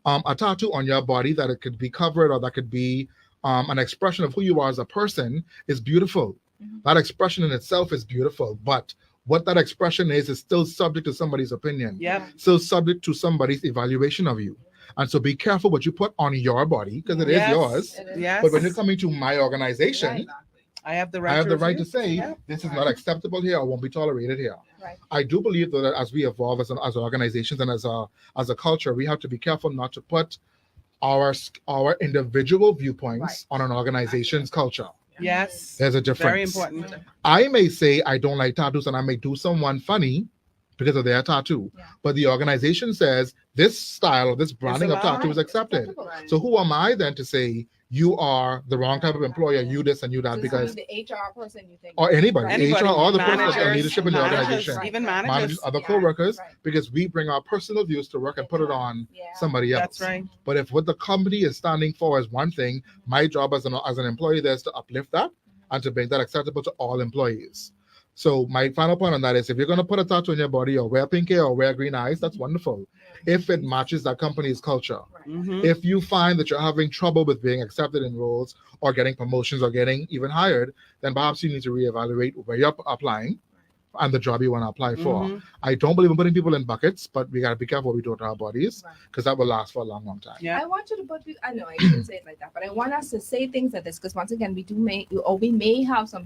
C: A tattoo on your body that it could be covered, or that could be an expression of who you are as a person, is beautiful.
A: Mhm.
C: That expression in itself is beautiful, but what that expression is still subject to somebody's opinion,
B: Yep.
C: still subject to somebody's evaluation of you. And so be careful what you put on your body, because it is
B: Yes.
C: yours.
A: It is.
B: Yes.
C: But when you're coming to my organization,
A: Right.
B: I have the right.
C: I have
B: to
C: the right to
B: refuse.
C: say
B: Yep.
C: this is not acceptable here, or won't be tolerated here.
A: Right.
C: I do believe that as we evolve as organizations and as a culture, we have to be careful not to put our individual viewpoints on an organization's culture.
B: Yes.
C: There's a difference.
B: Very important.
C: I may say I don't like tattoos, and I may do someone funny because of their tattoo,
A: Yeah.
C: but the organization says this style or this branding of
B: allowed.
C: tattoo is accepted.
A: Acceptable.
C: So who am I then to say you are the wrong type of employer, you this and you that?
A: So
C: Because
A: the HR person you think,
C: or anybody,
B: Anybody,
C: HR or the person
B: managers,
C: in leadership in the
B: managers,
C: organization,
B: even
C: managers,
B: managers.
C: other
A: Yeah,
C: co-workers,
A: right.
C: because we bring our personal views to work and put it on
A: Yeah.
C: somebody else.
B: That's right.
C: But if what the company is standing for is one thing, my job as an employee there is to uplift that and to make that acceptable to all employees. So my final point on that is, if you're going to put a tattoo on your body, or wear pink hair, or wear green eyes, that's wonderful, if it matches that company's culture.
A: Right.
B: Mhm.
C: If you find that you're having trouble with being accepted in roles, or getting promotions, or getting even hired, then perhaps you need to reevaluate where you're applying and the job you want to apply for.
B: Mhm.
C: I don't believe in putting people in buckets, but we got to be careful what we do to our bodies,
A: Right.
C: because that will last for a long, long time.
B: Yeah.
A: I want you to put. I know I shouldn't say it like that, but I want us to say things like this, because once again, we may have some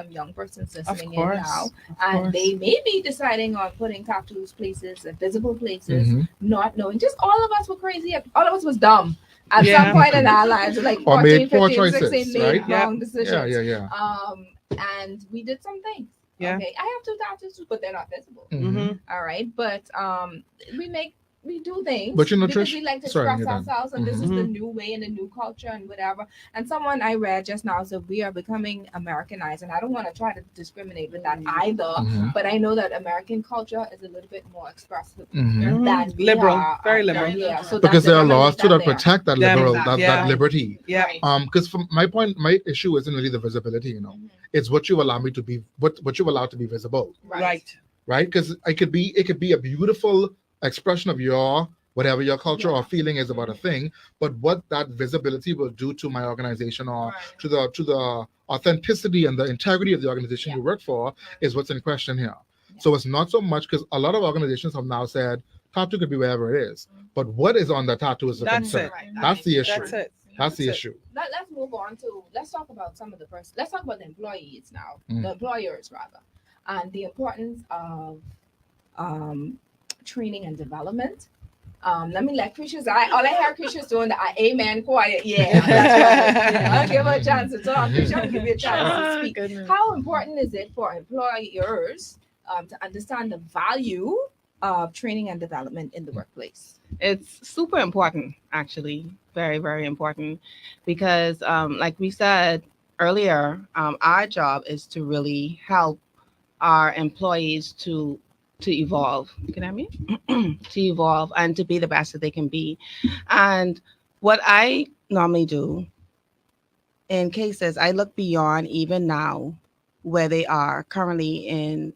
A: young persons listening in
B: course.
A: now,
B: Of
A: and
B: course.
A: they may be deciding on putting tattoos places, visible places,
C: Mhm.
A: not knowing. Just all of us were crazy. All of us was dumb at
B: Yeah.
A: some point in our lives, like
C: Or
A: 14,
C: made poor
A: 15,
C: choices,
A: 16,
C: right?
A: made wrong decisions.
C: Yeah.
A: And we did some things.
B: Yeah.
A: Okay, I have 2 tattoos too, but they're not visible.
C: Mhm.
B: Mhm.
A: All right, but we do things,
C: But you know,
A: because
C: Trish-
A: we like to
C: sorry,
A: express
C: you're done.
A: ourselves, and this is the
B: Mhm.
A: new way and the new culture and whatever. And someone I read just now said we are becoming Americanized, and I don't want to try to discriminate with that either.
C: Mhm.
A: But I know that American culture is a little bit more expressive
C: Mhm.
A: than we
B: Liberal,
A: are.
B: very liberal.
A: Yeah, so
C: Because
A: that's
C: there are
A: another
C: laws too that
A: there.
C: protect that
B: Them,
C: liberal,
A: exactly.
C: that
B: Yeah.
C: liberty.
B: Yeah.
A: Right.
C: Because from my issue isn't really the visibility,
A: Mhm.
C: it's what you allow me to be, what you allow to be visible,
B: Right.
C: right? Because it could be a beautiful expression of your whatever your culture or feeling is about a thing, but what that visibility will do to my organization, or
A: Right.
C: to the authenticity and the integrity of the organization you work for, is what's in question here. So it's not so much, because a lot of organizations have now said tattoo could be wherever it is, but what is on the tattoo is the
B: That's
C: concern.
B: it.
A: Right.
C: That's the issue.
B: That's it.
C: That's the
B: That's it.
C: issue.
A: Let's move on to, let's talk about some of the let's talk about the employees now,
C: Mm.
A: the employers rather, and the importance of training and development. Let me let Krisha's all I hear Krisha's doing the amen quiet. Yeah, that's right. Yeah, I'll give her a chance to talk. Krisha, I'll give you a chance to speak.
D: Goodness.
A: How important is it for employers to understand the value of training and development in the workplace?
D: It's super important, actually, very, very important, because like we said earlier, our job is to really help our employees to evolve. Can I mean? To evolve and to be the best that they can be. And what I normally do in cases, I look beyond even now where they are currently in.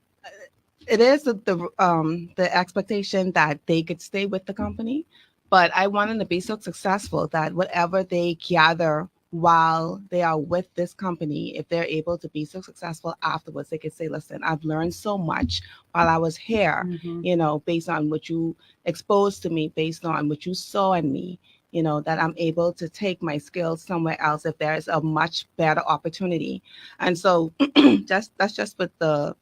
D: It is the expectation that they could stay with the company, but I want them to be so successful that whatever they gather while they are with this company, if they're able to be so successful afterwards, they could say, listen, I've learned so much while I was here,
B: Mhm.
D: Based on what you exposed to me, based on what you saw in me, that I'm able to take my skills somewhere else if there's a much better opportunity. And so that's just with the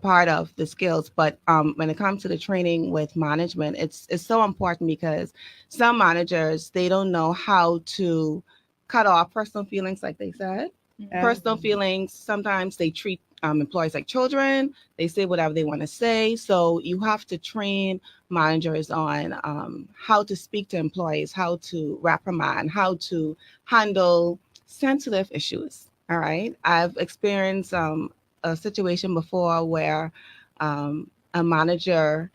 D: part of the skills. But when it comes to the training with management, it's so important, because some managers, they don't know how to cut off personal feelings, like they said.
B: Yeah.
D: Personal feelings, sometimes they treat employees like children. They say whatever they want to say. So you have to train managers on how to speak to employees, how to reprimand, how to handle sensitive issues. All right. I've experienced a situation before where a manager,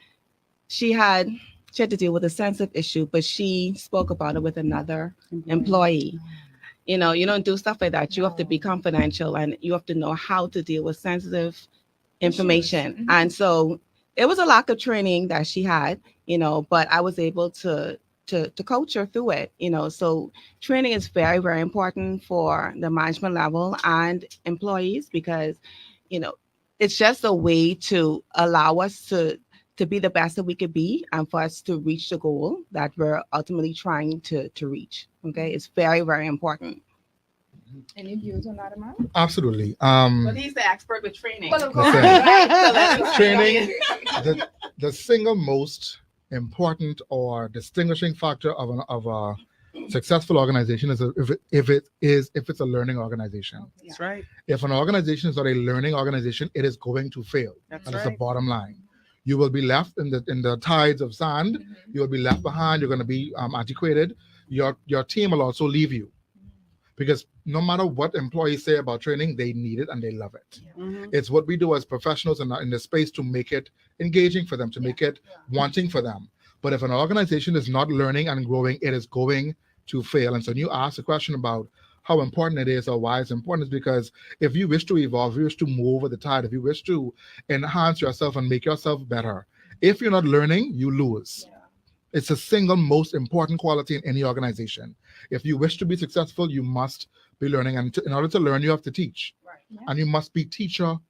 D: she had to deal with a sensitive issue, but she spoke about it with another employee. You know, you don't do stuff like that. You have to be confidential, and you have to know how to deal with sensitive information.
A: Mhm.
D: And so it was a lack of training that she had, you know, but I was able to coach her through it, you know. So training is very, very important for the management level and employees, because, you know, it's just a way to allow us to be the best that we could be, and for us to reach the goal that we're ultimately trying to reach. Okay, it's very, very important.
A: Any views on that, Amar?
C: Absolutely.
D: But he's the expert with training.
A: Well, of course.
C: Listen.
A: Right? So that's-
C: Training. The single most important or distinguishing factor of a successful organization is if it's a learning organization.
B: That's right.
C: If an organization is not a learning organization, it is going to fail.
B: That's
C: That is the
B: right.
C: bottom line. You will be left in the tides of sand.
A: Mhm.
C: You will be left behind. You're going to be antiquated. Your team will also leave you, because no matter what employees say about training, they need it and they love it.
B: Mhm.
C: It's what we do as professionals in the space to make it engaging for them, to make it wanting for them. But if an organization is not learning and growing, it is going to fail. And so when you ask a question about how important it is or why it's important, is because if you wish to evolve, if you wish to move with the tide, if you wish to enhance yourself and make yourself better, if you're not learning, you lose.
A: Yeah.
C: It's the single most important quality in any organization. If you wish to be successful, you must be learning. And in order to learn, you have to teach.
A: Right. Yeah.
C: And you must be teachable.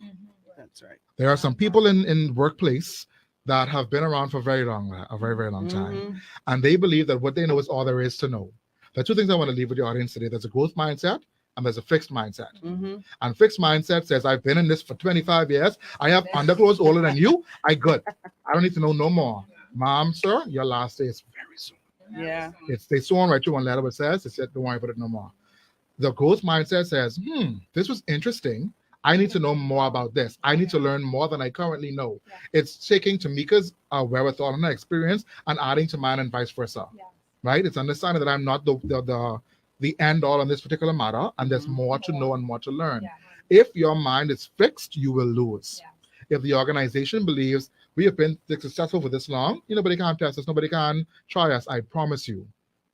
A: Mhm.
B: That's right.
C: There are some people in workplace that have been around for a very, very long time.
B: Mhm.
C: And they believe that what they know is all there is to know. There are two things I want to leave with your audience today. There's a growth mindset and there's a fixed mindset.
B: Mhm.
C: And fixed mindset says, I've been in this for 25 years. I have underclothes older than you. I good. I don't need to know no more. Mom, sir, your last day is very soon.
B: Yeah.
C: They sworn right to one letter, but says, it said, don't worry about it no more. The growth mindset says, this was interesting. I need to know more about this. I need to learn more than I currently know.
A: Yeah.
C: It's taking Tamika's wherewithal and her experience and adding to mine and vice versa.
A: Yeah.
C: Right? It's understanding that I'm not the end all on this particular matter, and there's
B: Mhm.
C: more to know and more to learn.
A: Yeah.
C: If your mind is fixed, you will lose.
A: Yeah.
C: If the organization believes we have been successful for this long, nobody can test us, nobody can try us. I promise you,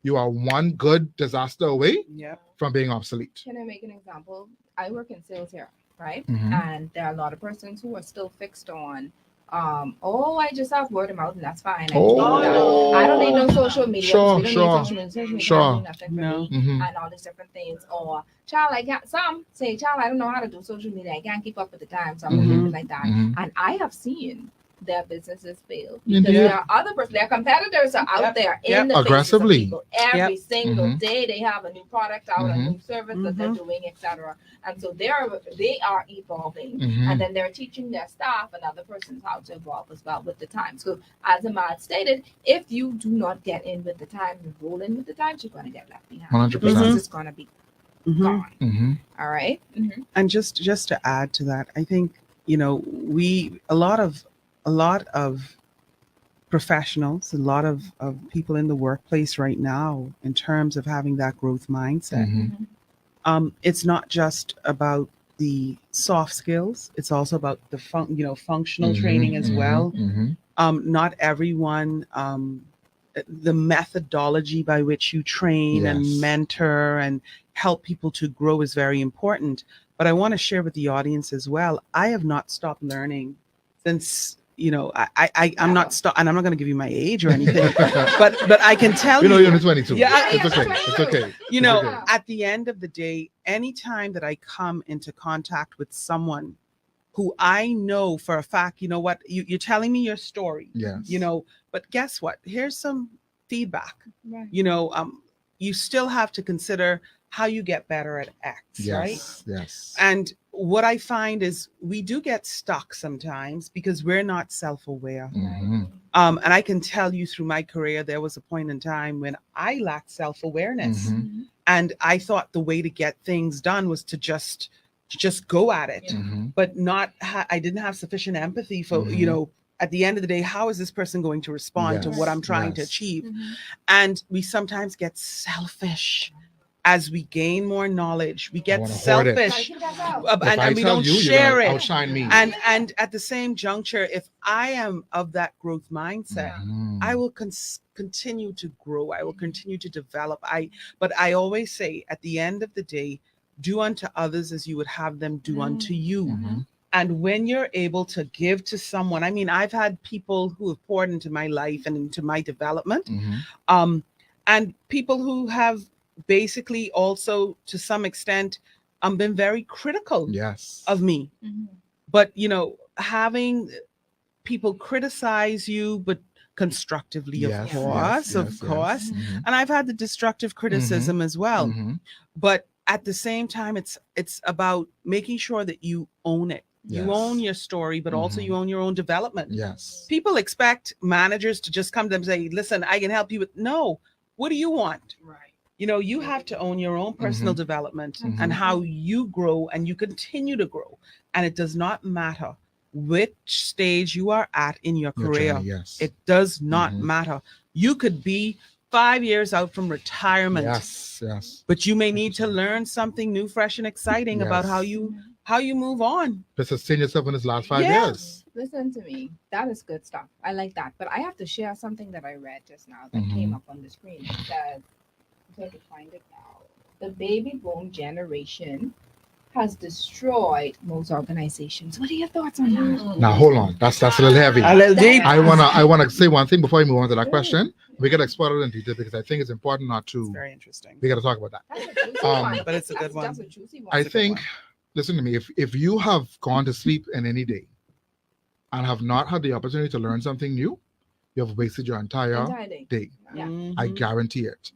C: you are one good disaster away
B: Yep.
C: from being obsolete.
A: Can I make an example? I work in sales here, right?
C: Mhm.
A: And there are a lot of persons who are still fixed on, I just have word of mouth and that's fine. I don't need no social media.
C: Sure,
A: We don't
C: sure,
A: need social media. Social media
C: sure.
A: don't do nothing for
B: No.
A: me.
C: Mhm.
A: And all these different things. Or, child, I can't, some say, child, I don't know how to do social media. I can't keep up with the times. So I'm
C: Mhm.
A: leave it like that.
C: Mhm.
A: And I have seen their businesses fail
C: Indeed.
A: because there are other persons, their competitors are out
B: Yep.
A: there
B: Yep.
A: in the faces of
C: Aggressively.
A: people. Every
B: Yep.
A: single
C: Mhm.
A: day they have a new product out, a
C: Mhm.
A: new service that they're doing, etc. And so they are evolving,
C: Mhm.
A: and then they're teaching their staff and other persons how to evolve as well with the times. So as Ahmad stated, if you do not get in with the times and roll in with the times, you're going to get left behind.
C: 100%.
A: The business is going to be
B: Mhm.
A: gone.
C: Mhm.
A: All right? Mhm.
B: And just to add to that, I think a lot of professionals, a lot of people in the workplace right now, in terms of having that growth mindset,
C: Mhm.
B: it's not just about the soft skills; it's also about the functional
C: Mhm.
B: training as
C: Mhm.
B: well.
C: Mhm.
B: Not everyone. The methodology by which you train
C: Yes.
B: and mentor and help people to grow is very important. But I want to share with the audience as well. I have not stopped learning since, I'm not and I'm not going to give you my age or anything, but I can tell
C: You know,
B: you,
C: you're only 22.
B: Yeah,
C: It's okay. It's okay.
B: you know,
C: okay.
B: at the end of the day, anytime that I come into contact with someone who I know for a fact, you know what, you're telling me your story,
C: Yes.
B: but guess what? Here's some feedback.
A: Right.
B: You still have to consider how you get better at X, right?
C: Yes. Yes.
B: And what I find is we do get stuck sometimes because we're not self-aware.
C: Mhm.
B: And I can tell you through my career, there was a point in time when I lacked self-awareness.
C: Mhm.
B: And I thought the way to get things done was to just just go at it,
C: Mhm.
B: but not I didn't have sufficient empathy for
C: Mhm.
B: at the end of the day, how is this person going to respond to what
C: Yes,
B: I'm trying to
C: yes.
B: achieve?
A: Mhm.
B: And we sometimes get selfish as we gain more knowledge. We get
C: wanna hoard it.
A: Gotta
B: selfish,
A: keep that out.
C: If I
B: and we
C: tell
B: don't
C: you, you're
B: share
C: gonna
B: it.
C: outshine me.
B: And at the same juncture, if I am of that growth mindset,
C: Mhm.
B: I will continue to grow. I will continue to develop. But I always say, at the end of the day, do unto others as you would have them do unto you.
C: Mhm.
B: And when you're able to give to someone, I mean, I've had people who have poured into my life and into my development,
C: Mhm.
B: and people who have basically also, to some extent, been very critical
C: Yes.
B: of me.
A: Mhm.
B: But having people criticize you, but constructively,
C: Yes,
B: of
C: yes,
B: course,
C: yes,
B: of
C: yes.
B: course.
C: Mhm.
B: And I've had the destructive criticism as well.
C: Mhm.
B: But at the same time, it's about making sure that you own it. You
C: Yes.
B: own your story, but also
C: Mhm.
B: you own your own development.
C: Yes.
B: People expect managers to just come to them and say, listen, I can help you with no. What do you want?
A: Right.
B: You have to own your own personal
C: Mhm.
B: development
C: Mhm.
B: and how you grow, and you continue to grow. And it does not matter which stage you are at in your
C: Your
B: career.
C: journey, yes.
B: It does not
C: Mhm.
B: matter. You could be 5 years out from retirement,
C: Yes. Yes.
B: but you may need to learn something new, fresh, and exciting about how
C: Yes.
B: you move on.
C: To sustain yourself in this last 5
B: Yeah.
C: years.
A: Listen to me. That is good stuff. I like that. But I have to share something that I read just now that came up on the screen. It says, if I can find it now, the baby boom generation has destroyed most organizations. What are your thoughts on that?
C: Now hold on. That's a little heavy.
B: A little deep.
C: I wanna say one thing before we move on to that question. We gotta explore it in detail because I think it's important not
B: It's
C: to.
B: very interesting.
C: We gotta talk about that.
A: That's a juicy one.
B: But it's a good
A: That's
B: one.
A: a juicy one.
C: I
B: It's a good
C: think.
B: one.
C: Listen to me. If you have gone to sleep in any day and have not had the opportunity to learn something new, you have wasted your entire
A: Entirely.
C: day.
A: Yeah.
C: I
B: Mhm.
C: guarantee it.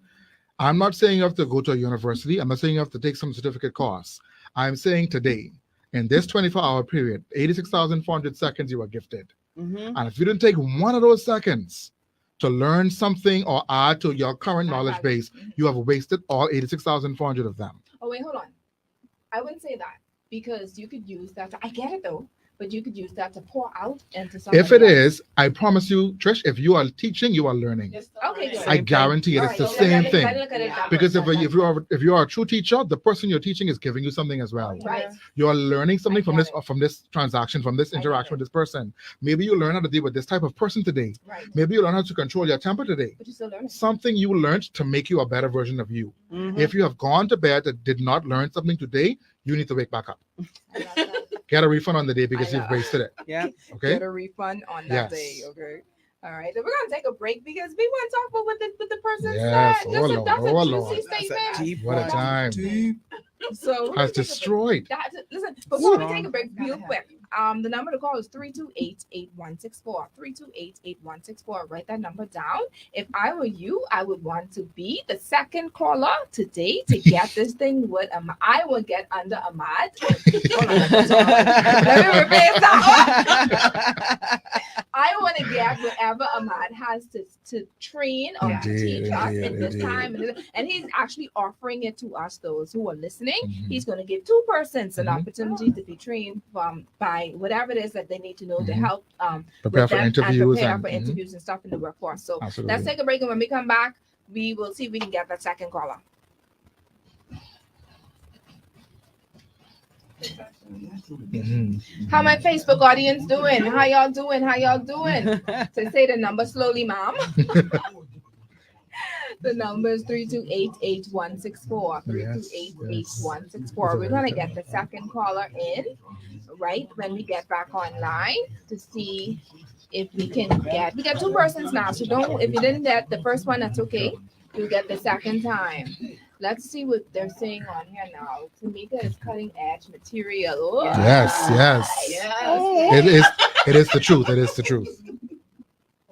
C: I'm not saying you have to go to a university. I'm not saying you have to take some certificate course. I'm saying today, in this 24-hour period, 86,400 seconds you are gifted.
B: Mhm.
C: And if you didn't take one of those seconds to learn something or add to your current knowledge base, you have wasted all 86,400 of them.
A: Oh, wait, hold on. I wouldn't say that because you could use that. I get it though, but you could use that to pour out into somebody
C: If it
A: else.
C: is, I promise you, Trish, if you are teaching, you are learning.
A: Okay, good.
C: I
B: Same
C: guarantee it,
A: All
C: it's the
A: right,
C: same
A: let
C: thing.
A: me look at it that
C: Because
A: way.
C: if you are a true teacher, the person you're teaching is giving you something as well.
A: Right.
C: You are learning something
A: I
C: from
A: get
C: this transaction, from this
A: I get
C: interaction
A: it.
C: with this person. Maybe you learn how to deal with this type of person today.
A: Right.
C: Maybe you learn how to control your temper today.
A: But you're still learning.
C: Something you learned to make you a better version of you.
B: Mhm.
C: If you have gone to bed and did not learn something today, you need to wake back up.
A: I love that.
C: Get a refund on the day because
A: I
C: you've
A: know.
C: wasted it.
B: Yeah.
C: Okay.
A: Get a refund on that
C: Yes.
A: day. Okay. All right. Then we're gonna take a break because we want to talk about what the person
C: Yes.
A: said.
C: Oh,
A: That's
C: Lord.
A: a
C: Oh,
A: juicy
C: Lord.
B: That's a
A: statement.
B: deep
C: What a
B: one.
C: time.
B: Deep.
A: So we're
C: Has
A: gonna take a break.
C: destroyed.
A: Listen, before we
B: Strong.
A: take a break, real quick. The number to call is 328-8164. 328-8164. Write that number down. If I were you, I would want to be the second caller today to get this thing with I will get under Ahmad. Hold on, let me repeat that. I want to get whatever Ahmad has to train or to
C: Indeed,
A: teach us
C: indeed,
A: in this
C: indeed.
A: time. And he's actually offering it to us, those who are listening.
C: Mhm.
A: He's going to give two persons an
C: Mhm.
A: opportunity to be trained by whatever it is that they need to know to
C: Mhm.
A: help
C: Prepare
A: with
C: for
A: them
C: interviews
A: and prepare
C: and
A: for
C: mhm.
A: interviews and stuff in the workforce. So
C: Absolutely.
A: let's take a break, and when we come back, we will see if we can get that second caller.
C: Mhm.
A: How my Facebook audience doing? How y'all doing? How y'all doing? So say the number slowly, ma'am. The number is 328-8164. 328-8164. We're gonna get the second caller in right when we get back online to see if we got two persons now. So don't, if you didn't get the first one, that's okay. You get the second time. Let's see what they're saying on here now. Tamika is cutting edge material. Oh,
C: Yes, yes. It is the truth. It is the truth.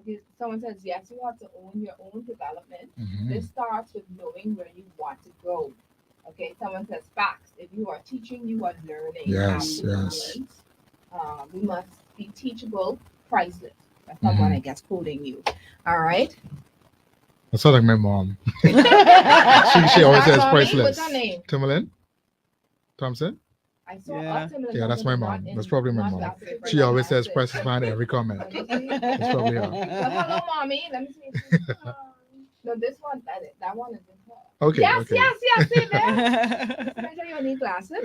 A: Okay, someone says yes, you have to own your own development.
C: Mhm.
A: This starts with knowing where you want to go. Okay, someone says facts. If you are teaching, you are learning.
C: Yes,
A: Absolutely. We must be teachable, priceless. That's someone
C: Mhm.
A: I guess quoting you. All right.
C: That sounds like my mom. She always
A: That's
C: says
A: all me.
C: priceless.
A: What's her name?
C: Timberland Thompson.
A: I saw
B: Yeah.
A: Autumn in the
C: Yeah, that's my
A: company,
C: mom.
A: not
C: That's
A: in-
C: probably my
A: not
C: mom.
A: glasses, but
C: She always says
A: glasses.
C: press is fine every comment.
A: Let me see.
C: That's probably her.
A: Well, hello, mommy. Let me see. No, this one, that one is in her.
C: Okay.
A: Yes,
C: okay.
A: yes, see there. Especially you need glasses.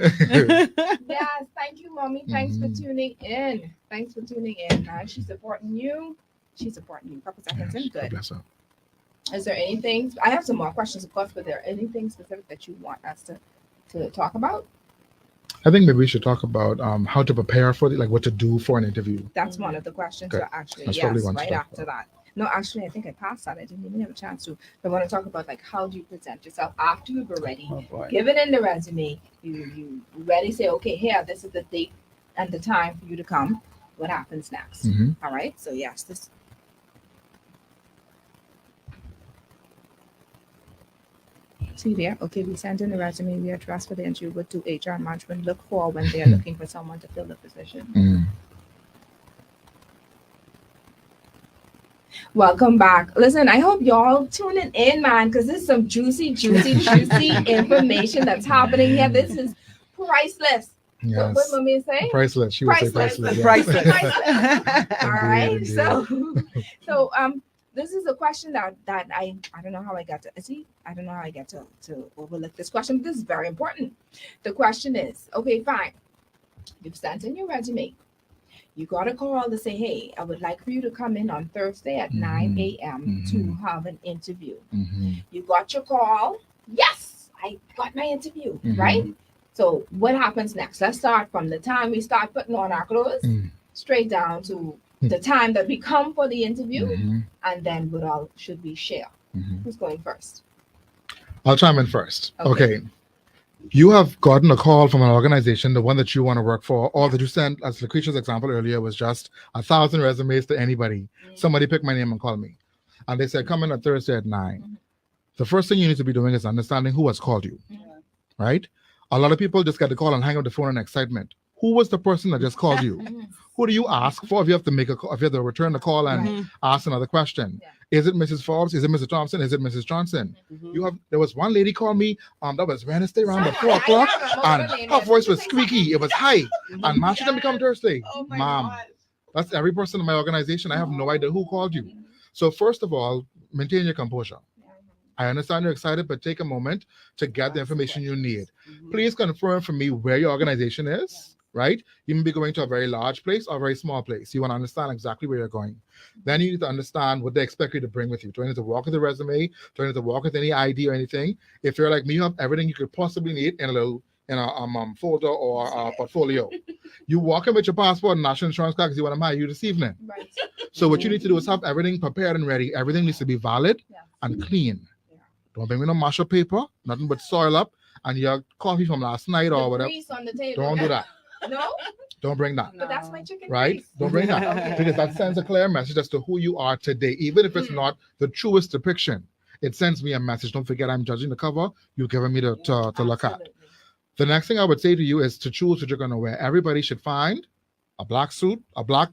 A: Yes, thank you, mommy. Thanks for
C: Mhm.
A: tuning in. Thanks for tuning in. She's supporting you. She's supporting you. Papa Atkinson,
C: Yes, God
A: good.
C: bless her.
A: Is there anything? I have some more questions, of course, but there anything specific that you want us to talk about?
C: I think maybe we should talk about how to prepare for like what to do for an interview.
A: That's one of the questions.
C: Okay.
A: So actually,
C: That's
A: yes,
C: probably one to
A: right
C: talk
A: after that. No, actually, I think I passed that. I didn't even have a chance to. I want to talk about like how do you present yourself after you were ready,
B: Oh boy.
A: give it in the resume. You ready? Say, okay, here, this is the date and the time for you to come. What happens next?
C: hmm
A: All right. So yes, this. See there. Okay, we sent in the resume. We are trust for the interview. What do HR management look for when they are looking for someone to fill the position?
C: Mm.
A: Welcome back. Listen, I hope y'all tuning in, man, because this is some juicy, juicy, juicy information that's happening here. This is priceless. What
C: Yes.
A: mommy say?
C: Priceless. She would say
A: Priceless.
C: priceless. Yes.
B: Priceless.
A: All right.
C: Indeed,
A: So this is a question that I don't know how I got to see. I don't know how I get to overlook this question, but this is very important. The question is, okay, fine. You've sent in your resume. You got a call to say, hey, I would like for you to come in on Thursday at 9 a.m. to have an interview.
C: hmm
A: You got your call. Yes, I got my interview,
C: Mhm.
A: right? So what happens next? Let's start from the time we start putting on our clothes
C: Mm.
A: straight down to the time that we come for the interview,
C: hmm
A: and then what all should we share?
C: hmm
A: Who's going first?
C: I'll chime in first.
A: Okay.
C: Okay. You have gotten a call from an organization, the one that you want to work for, or that you sent, as Lucretia's example earlier, was just 1,000 resumes to anybody. Somebody picked my name and called me. And they said, come in on Thursday at 9.
A: Mhm.
C: The first thing you need to be doing is understanding who has called you,
A: Mhm.
C: right? A lot of people just get the call and hang up the phone in excitement. Who was the person that just called you?
A: Mhm.
C: Who do you ask for if you have to make a call, if you have to return the call and
B: Mhm.
C: ask another question?
A: Yeah.
C: Is it Mrs. Forbes? Is it Mr. Thompson? Is it Mrs. Johnson?
B: Mhm.
C: There was one lady called me, that was Wednesday around about 4
A: I
C: o'clock,
A: remember
C: and
A: her name.
C: her voice was squeaky. It was high.
B: Mhm.
C: And man, she didn't become Thursday.
B: Oh my
C: Mom,
B: God.
C: that's every person in my organization. I have no idea who called you. So first of all, maintain your composure. I understand you're excited, but take a moment to get the information you need.
B: Mhm.
C: Please confirm for me where your organization is, right? You may be going to a very large place or a very small place. You want to understand exactly where you're going. Then you need to understand what they expect you to bring with you. Do I need to walk with a resume? Do I need to walk with any ID or anything? If you're like me, you have everything you could possibly need in a folder or a portfolio. You walk in with your passport and national insurance card because you want to hire you this evening.
A: Right.
C: So what you need to do is have everything prepared and ready. Everything needs to be valid
A: Yes.
C: and clean.
A: Yeah.
C: Don't bring me no mashed paper, nothing but soil up, and your coffee from last night or
A: The
C: whatever.
A: grease on the table.
C: Don't do that.
A: No,
C: Don't bring that.
A: but that's my chicken
C: Right?
A: grease.
C: Don't bring that.
A: Okay.
C: Because that sends a clear message as to who you are today, even if it's
A: Mm.
C: not the truest depiction. It sends me a message. Don't forget, I'm judging the cover. You've given me to look at.
A: Absolutely.
C: The next thing I would say to you is to choose what you're going to wear. Everybody should find a black suit, a black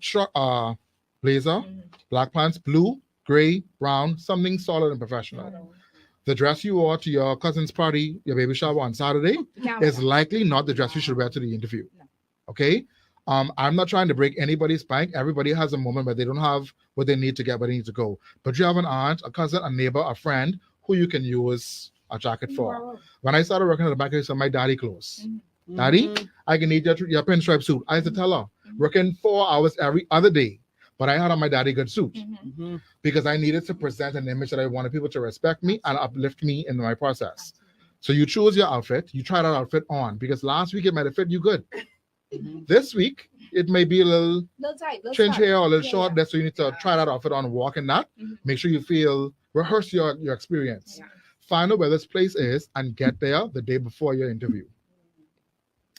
C: blazer,
A: Mhm.
C: black pants, blue, gray, brown, something solid and professional. The dress you wore to your cousin's party, your baby shower on Saturday,
A: Now,
C: is likely not the dress you should wear to the interview.
A: No.
C: Okay? I'm not trying to break anybody's bank. Everybody has a moment where they don't have what they need to get where they need to go. But you have an aunt, a cousin, a neighbor, a friend who you can use a jacket for. When I started working at the bank, I used to my daddy clothes.
A: Mhm.
C: Daddy,
B: Mhm.
C: I can need your pinstripe suit. I used to tell her,
A: Mhm.
C: working 4 hours every other day. But I had on my daddy good suit
A: Mhm.
B: Mhm.
C: because I needed to present an image that I wanted people to respect me and uplift me in my process. So you choose your outfit, you try that outfit on because last week it might have fit you good.
B: Mhm.
C: This week it may be a little
A: Little tight, little
C: change
A: tight.
C: here or a little
A: Yeah,
C: short
A: yeah.
C: there, so you need to try that outfit on, walk in that.
A: Mhm.
C: Make sure you rehearse your experience.
A: Yeah.
C: Find out where this place is and get there the day before your interview.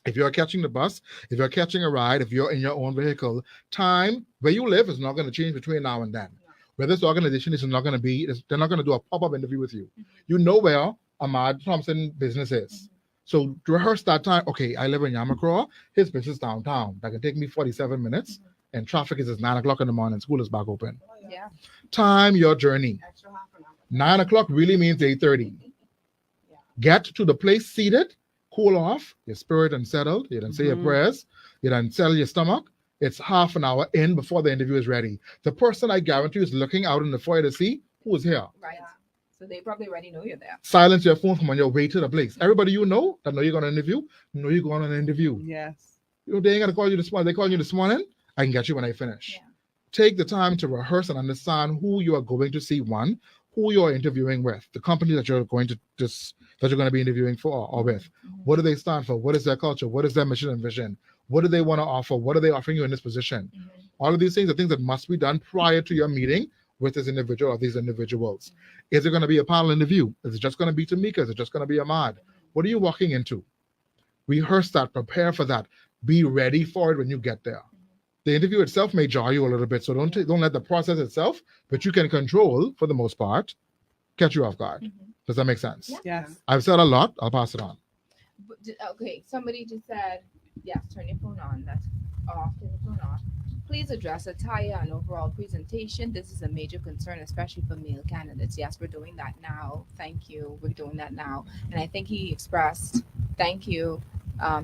C: If you're catching the bus, if you're catching a ride, if you're in your own vehicle, time where you live is not going to change between now and then. Where this organization is not going to be, they're not going to do a pop-up interview with you. You know where Ahmad Thompson business is. So rehearse that time. Okay, I live in Yamacraw. His business is downtown. That can take me 47 minutes. And traffic is 9 o'clock in the morning. School is back open.
A: Yeah.
C: Time your journey.
B: Extra half an hour.
C: 9 o'clock really means 8:30.
A: Yeah.
C: Get to the place seated cool off, your spirit and settled, you done say your
B: Mhm.
C: prayers, you done settle your stomach. It's half an hour in before the interview is ready. The person I guarantee is looking out in the foyer to see who's here.
A: Right. So they probably already know you're there.
C: Silence your phone from on your way to the place. Everybody you know that know you're going to interview, know you're going on an interview.
B: Yes.
C: You know, they ain't going to call you this morning. They call you this morning. I can get you when I finish.
A: Yeah.
C: Take the time to rehearse and understand who you are going to see. One, who you're interviewing with, the company that you're going to be interviewing for or with.
A: Mhm.
C: What do they stand for? What is their culture? What is their mission and vision? What do they want to offer? What are they offering you in this position?
A: Mhm.
C: All of these things are things that must be done prior to your meeting with this individual or these individuals. Is it going to be a panel interview? Is it just going to be Tamika? Is it just going to be Ahmad? What are you walking into? Rehearse that, prepare for that, be ready for it when you get there. The interview itself may jar you a little bit, so don't let the process itself, but you can control for the most part, catch you off guard.
A: Mhm.
C: Does that make sense?
A: Yeah.
B: Yes.
C: I've said a lot. I'll pass it on.
A: Okay, somebody just said, yes, turn your phone on. That's off, turn your phone off. Please address attire and overall presentation. This is a major concern, especially for male candidates. Yes, we're doing that now. Thank you. We're doing that now. And I think he expressed, thank you.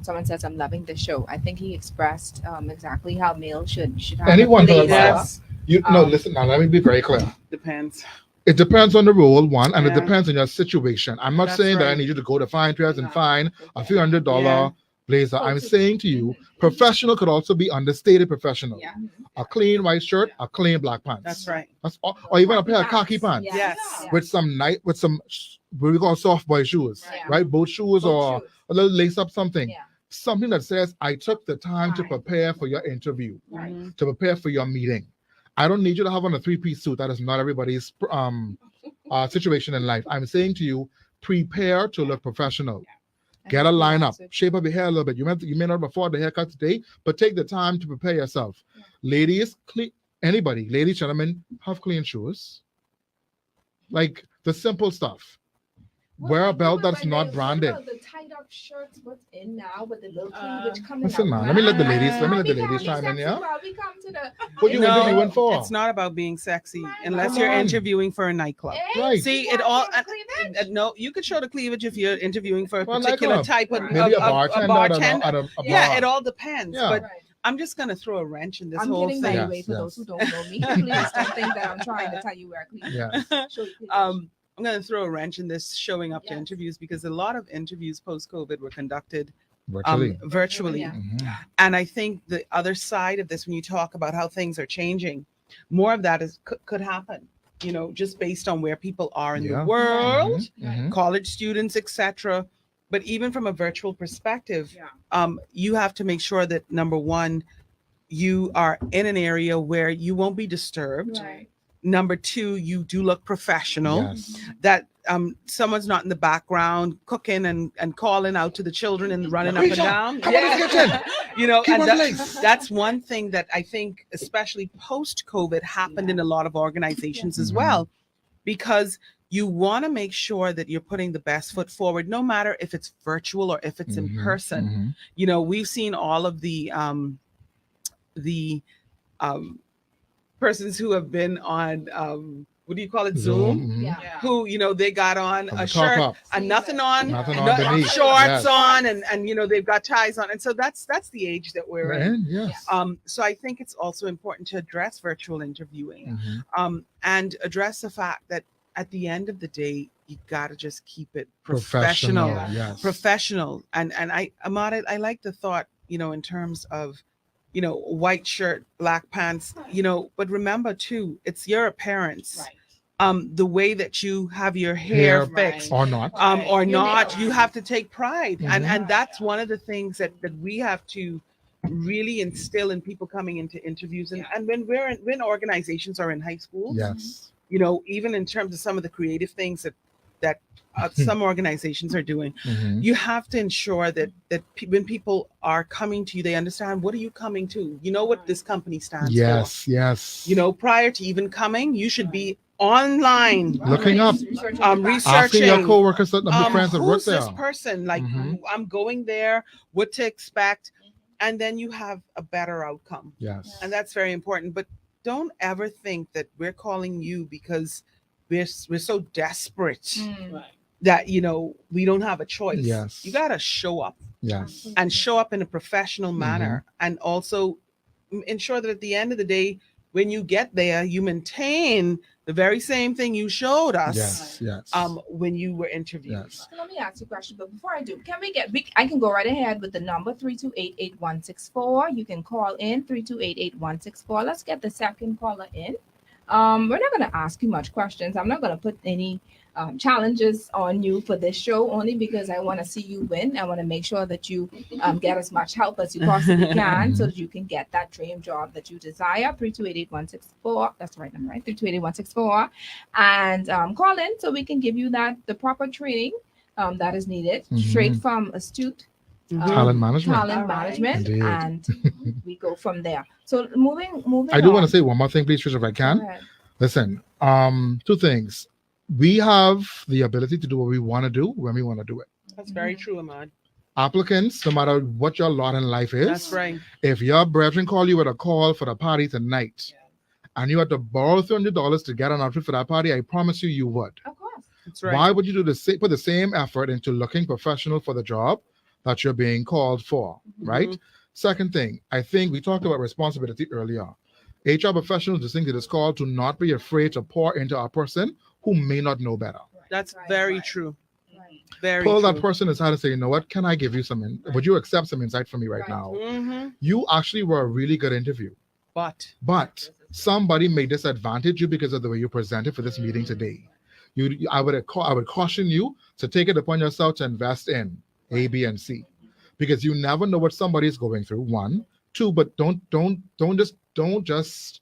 A: Someone says, I'm loving the show. I think he expressed exactly how males should have
C: Anyone
A: a
C: for that
A: blazer.
C: matter.
B: Yes.
C: You no, listen now. Let me be very clear.
B: Depends.
C: It depends on the role, one, and it
B: Yeah.
C: depends on your situation. I'm not
B: That's
C: saying that I
B: right.
C: need you to go to Fine Dress and
A: No.
C: find a few $100
B: Yeah.
C: blazer. I'm saying to you, professional could also be understated professional.
A: Yeah.
C: A clean white shirt, a clean black pants.
B: That's right.
C: That's all, or even a pair of khaki pants
B: Yes.
C: with some what we call soft boy shoes,
A: Yeah.
C: right? Boat shoes or a little lace up something.
A: Yeah.
C: Something that says, I took the time to
A: Time.
C: prepare for your interview,
A: Right.
B: Mhm.
C: to prepare for your meeting. I don't need you to have on a three-piece suit. That is not everybody's situation in life. I'm saying to you, prepare to look professional. Get a lineup, shape up your hair a little bit. You may not afford the haircut today, but take the time to prepare yourself.
A: Yeah.
C: Ladies, anybody, ladies, gentlemen, have clean shoes. Like the simple stuff. Wear a belt that's not branded.
A: The tied up shirts, what's in now with the little cleavage coming
C: Listen
A: out.
C: now, let me let the ladies
A: We
C: chime in, yeah?
A: We come to the
C: What you
B: No,
C: interviewing for?
B: It's not about being sexy
A: Come
B: unless
C: on.
B: you're interviewing for a nightclub.
C: Right.
B: See, it all. No, you could show the cleavage if you're interviewing for a
C: Well,
B: particular
C: nightclub.
B: type of
C: Maybe a bartender,
B: bartender.
C: at a
B: Yeah,
C: bar.
B: it all depends.
C: Yeah.
B: But I'm just gonna throw a wrench in this
A: I'm
B: whole
A: getting
B: thing.
A: that
C: Yes,
A: way for
C: yes.
A: those who don't know me. Please don't think that I'm trying to tell you where cleavage.
C: Yeah.
A: Show you cleavage.
B: I'm going to throw a wrench in this showing up to
A: Yes.
B: interviews because a lot of interviews post COVID were conducted
C: Virtually.
B: virtually.
A: Yeah.
C: Mhm.
B: And I think the other side of this, when you talk about how things are changing, more of that could happen, just based on where people are in
C: Yeah.
B: the world,
C: Mhm.
B: college students, etc. But even from a virtual perspective,
A: Yeah.
B: you have to make sure that number one, you are in an area where you won't be disturbed.
A: Right.
B: Number two, you do look professional.
C: Yes.
B: That someone's not in the background cooking and calling out to the children and running up and
C: Lucretia,
B: down.
C: come on to the kitchen. Keep
B: And
C: on place.
B: that's one thing that I think, especially post COVID, happened in a lot of organizations as well, because you want to make sure that you're putting the best foot forward, no matter if it's virtual or if it's in
C: Mhm.
B: person.
C: Mhm.
B: We've seen all of the persons who have been on what do you call it, Zoom?
C: Mhm.
A: Yeah.
B: Who they got on
C: From
B: a
C: the top
B: shirt
C: up.
B: and nothing on,
C: Nothing on
B: no-
C: beneath.
B: shorts
C: Yes.
B: on, and they've got ties on, and so that's the age that we're in.
C: And yes.
B: So I think it's also important to address virtual interviewing,
C: Mhm.
B: and address the fact that at the end of the day, you got to just keep it professional.
C: Yes.
B: Professional. And Ahmad, I like the thought, in terms of, white shirt, black pants, but remember too, it's your appearance.
A: Right.
B: The way that you have your hair
A: Hair,
B: fixed,
C: Or not.
B: or
A: Your
B: not,
A: nails.
B: you have to take pride.
C: Mhm.
B: And that's one of the things that we have to really instill in people coming into interviews. And when organizations are in high school,
C: Yes.
B: even in terms of some of the creative things that some organizations are doing,
C: Mhm.
B: you have to ensure that when people are coming to you, they understand, what are you coming to? You know what this company stands
C: Yes. Yes.
B: for. Prior to even coming, you should be online,
C: Looking up.
A: Researching.
C: Asking your
B: researching.
C: coworkers, the friends that work
B: Who's
C: there.
B: this person? Like,
C: Mhm.
B: I'm going there, what to expect, and then you have a better outcome.
C: Yes.
B: And that's very important. But don't ever think that we're calling you because we're so desperate
A: Mm.
B: that we don't have a choice.
C: Yes.
B: You got to show up
C: Yes.
B: and show up in a professional
C: Mm-hmm.
B: manner, and also ensure that at the end of the day, when you get there, you maintain the very same thing you showed us
C: Yes. Yes.
B: when you were interviewed.
C: Yes.
A: So let me ask you a question, but before I do, I can go right ahead with the number 328-8164. You can call in 328-8164. Let's get the second caller in. We're not going to ask you much questions. I'm not going to put any challenges on you for this show, only because I want to see you win. I want to make sure that you get as much help as you possibly can so that you can get that dream job that you desire. 328-8164. That's the right number, right? 328-8164. And call in so we can give you the proper training that is needed, straight from astute
C: Talent management.
A: talent
D: All right.
A: management,
C: Indeed.
A: and we go from there. So moving
C: I do
A: on.
C: want to say one more thing, please, Trish, if I
A: Go
C: can.
A: ahead.
C: Listen, two things. We have the ability to do what we want to do when we want to do it.
B: That's very true, Ahmad.
C: Applicants, no matter what your lot in life is,
B: That's right.
C: if your brethren call you with a call for the party tonight, and you had to borrow $300 to get an outfit for that party, I promise you, you would.
A: Of course.
B: That's right.
C: Why would you put the same effort into looking professional for the job that you're being called for, right?
B: Mhm.
C: Second thing, I think we talked about responsibility earlier. HR professionals distinctly it is called to not be afraid to pour into a person who may not know better.
B: That's
A: Right,
B: very
A: right.
B: true.
A: Right.
B: Very
C: Pull
B: true.
C: that person aside and say, you know what, can I give you some, would you accept some insight from me right
A: Right.
C: now?
B: Hmm.
C: You actually were a really good interview,
B: But
C: but somebody may disadvantage you because of the way you presented for this meeting today. I would caution you to take it upon yourself to invest in A, B, and C, because you never know what somebody is going through. One, two, but don't just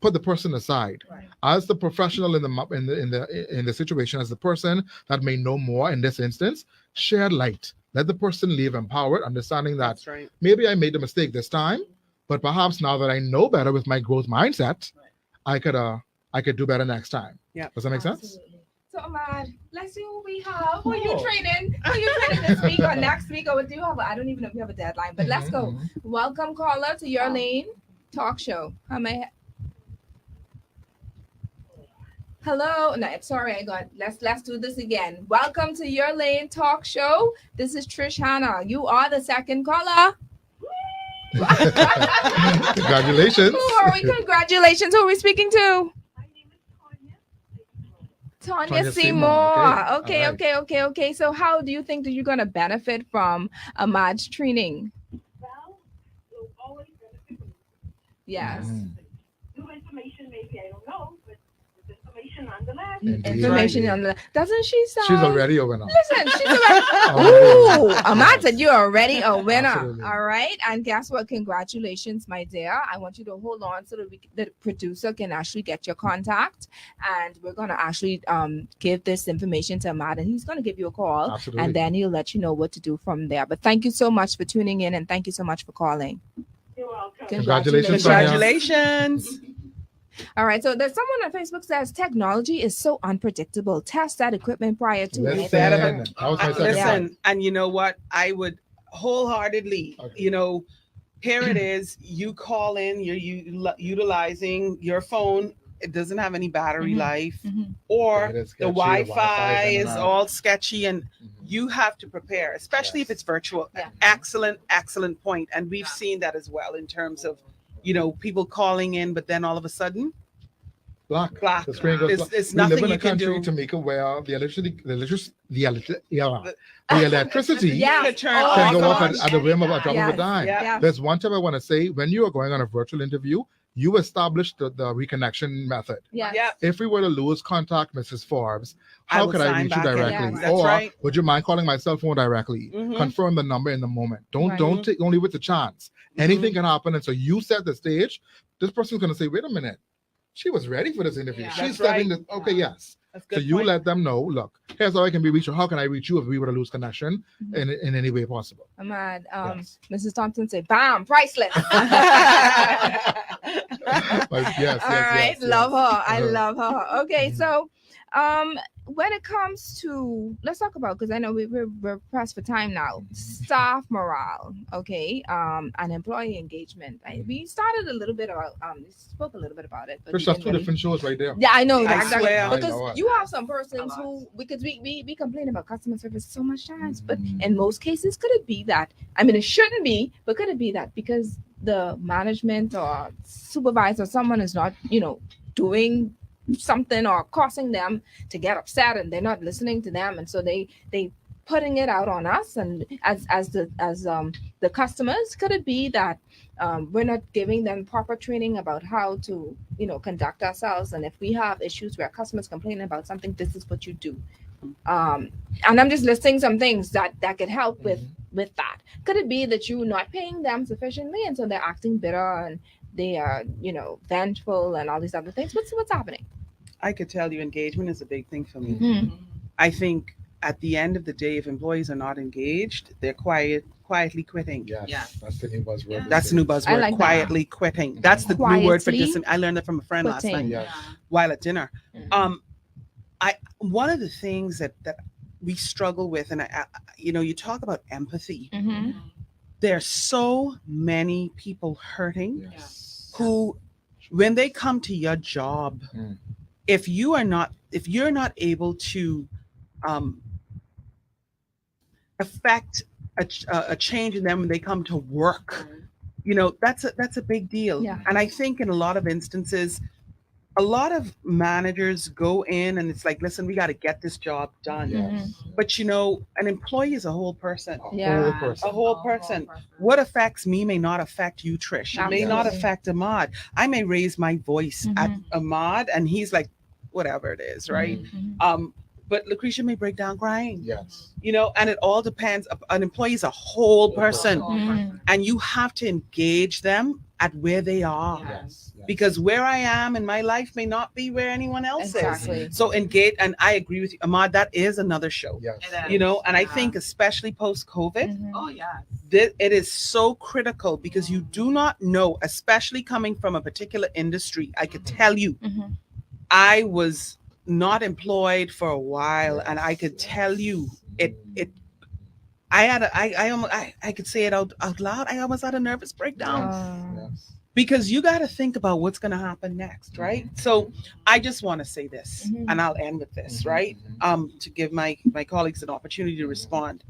C: put the person aside.
A: Right.
C: As the professional in the situation, as the person that may know more in this instance, share light. Let the person leave empowered, understanding that
B: that's right.
C: maybe I made a mistake this time, but perhaps now that I know better with my growth mindset, I could do better next time.
B: Yeah.
C: Does that make sense?
A: Absolutely. So Ahmad, let's see who we have. Who are you
C: Oh.
A: training? Who are you training this week or next week? Or do you have? I don't even know if you have a deadline. But let's go.
C: Mhm.
A: Welcome, caller, to Your Lane Talk Show. How may I? Hello. No, I'm sorry. Let's do this again. Welcome to Your Lane Talk Show. This is Trish Hanna. You are the second caller.
C: Congratulations.
A: Who are we? Congratulations. Who are we speaking to? Tanya
C: Tanya
A: Seymour.
C: Seymour.
A: Okay,
C: Okay. All right.
A: okay. So how do you think that you're going to benefit from Ahmad's training?
E: Well, you'll always benefit from
A: Yes.
C: Mm.
E: new information, maybe, I don't know, but it's information nonetheless.
C: Indeed.
A: Information on the. Doesn't she sound?
C: She's already a winner.
A: Listen, she's already.
C: Already.
A: Ooh, Ahmad said you're already a winner.
C: Absolutely.
A: All right, and guess what? Congratulations, my dear. I want you to hold on so that the producer can actually get your contact, and we're gonna actually give this information to Ahmad, and he's gonna give you a call,
C: Absolutely.
A: and then he'll let you know what to do from there. But thank you so much for tuning in, and thank you so much for calling.
E: You're welcome.
C: Congratulations, Tanya.
B: Congratulations.
A: All right, so there's someone on Facebook says technology is so unpredictable. Test that equipment prior to it.
C: Listen, that was my second
B: Listen,
C: point.
B: and you know what? I would wholeheartedly,
C: Okay.
B: here it is. You call in, you're utilizing your phone. It doesn't have any battery
A: Mhm.
B: life,
A: Mhm.
B: or
C: It is
B: the
C: sketchy,
B: Wi-Fi
C: in and
B: is
C: out.
B: all sketchy, and
C: Mhm.
B: you have to prepare, especially if
C: Yes.
B: it's virtual.
A: Yeah.
B: Excellent point. And we've seen that as well in terms of, people calling in, but then all of a sudden,
C: Black.
B: black.
C: The screen goes
B: It's,
C: black.
B: it's
C: We live
B: nothing
C: in
B: you
C: a
B: can
C: country,
B: do.
C: Tamika, where the electricity
A: Yeah.
B: To turn
A: Oh,
C: can
B: off
C: go off
B: on.
C: at the whim of a drop of
A: Yes.
C: a dime.
B: Yeah.
A: Yeah.
C: There's one tip I want to say. When you are going on a virtual interview, you establish the reconnection method.
A: Yes.
B: Yeah.
C: If we were to lose contact, Mrs. Forbes,
B: I
C: how
B: would
C: could I
B: sign
C: reach you
B: back in.
C: directly?
A: Yes.
B: That's
C: Or
B: right.
C: would you mind calling my cell phone directly?
B: Mhm.
C: Confirm the number in the moment. Don't
A: Right.
C: take only with the chance. Anything can happen. And so you set the stage. This person's gonna say, wait a minute. She was ready for this interview.
A: Yeah.
C: She's
B: That's
C: setting
B: right.
C: the okay, yes.
B: That's
C: So
B: good
C: you
B: point.
C: let them know, look, here's how I can be reached, or how can I reach you if we were to lose connection
A: Mhm.
C: in any way possible.
A: Ahmad,
C: Yes.
A: Mrs. Thompson said, "Bam, priceless."
C: Like, yes,
A: All right, love her. I
C: Uh-huh.
A: love her. Okay,
C: Mhm.
A: so when it comes to, let's talk about, because I know we're pressed for time now, staff morale, okay, and employee engagement. We started a little bit about we spoke a little bit about it, but
C: Chris,
A: we
C: that's
A: didn't
C: two
A: really-
C: different shows right there.
A: Yeah, I know
B: I
A: that exactly.
B: swear.
A: Because
C: I know it.
A: you have some persons
D: A lot.
A: who, because we complain about customer service so much times, but
C: Mhm.
A: in most cases, could it be that, I mean, it shouldn't be, but could it be that because the management or supervisor, someone is not, doing something or causing them to get upset, and they're not listening to them, and so they putting it out on us, and as the customers, could it be that we're not giving them proper training about how to conduct ourselves, and if we have issues where customers complain about something, this is what you do. And I'm just listing some things that could help with that. Could it be that you're not paying them sufficiently, and so they're acting bitter, and they are vengeful and all these other things? What's happening?
B: I could tell you engagement is a big thing for me. I think at the end of the day, if employees are not engaged, they're quietly quitting.
C: Yes,
D: Yeah.
C: that's the new buzzword.
D: Yeah.
C: these
B: That's the new
C: days.
B: buzzword,
A: I like that.
B: quietly quitting. That's the new word for
A: Quietly
B: I learned that from a friend last
A: quitting.
B: night
C: Yeah.
B: while at dinner.
A: Mhm.
B: One of the things that we struggle with, and you talk about empathy.
A: Mhm.
B: There are so many people hurting
C: Yes.
B: who, when they come to your job,
C: Mm.
B: if you're not able to affect a change in them when they come to work, that's a big deal.
A: Yeah.
B: And I think in a lot of instances, a lot of managers go in and it's like, listen, we got to get this job done.
C: Yes.
B: But an employee is a whole person.
C: A
A: Yeah.
C: whole person.
B: A whole person. What affects me may not affect you, Trish. It may not
A: Absolutely.
B: affect Ahmad. I may raise my voice at
A: Mhm.
B: Ahmad, and he's like, whatever it is, right?
A: Mhm.
B: But Lucretia may break down crying.
C: Yes.
B: And it all depends. An employee is a whole person,
A: Mhm.
B: and you have to engage them at where they are.
D: Yeah.
C: Yes. Yes.
B: Because where I am in my life may not be where anyone else
A: Exactly.
B: is. So engage, and I agree with you, Ahmad. That is another show.
C: Yes.
D: It is.
B: And I
D: Yeah.
B: think especially post COVID,
A: Mhm.
D: Oh yeah.
B: it is so critical because you do not know, especially coming from a particular industry. I could tell you,
A: Mhm.
B: I was not employed for a while, and I could tell you it. I could say it out loud. I almost had a nervous breakdown.
C: Yes.
B: Because you got to think about what's going to happen next, right? So I just want to say this,
A: Mhm.
B: and I'll end with this,
C: Mhm,
B: right? To give my colleagues an opportunity to respond.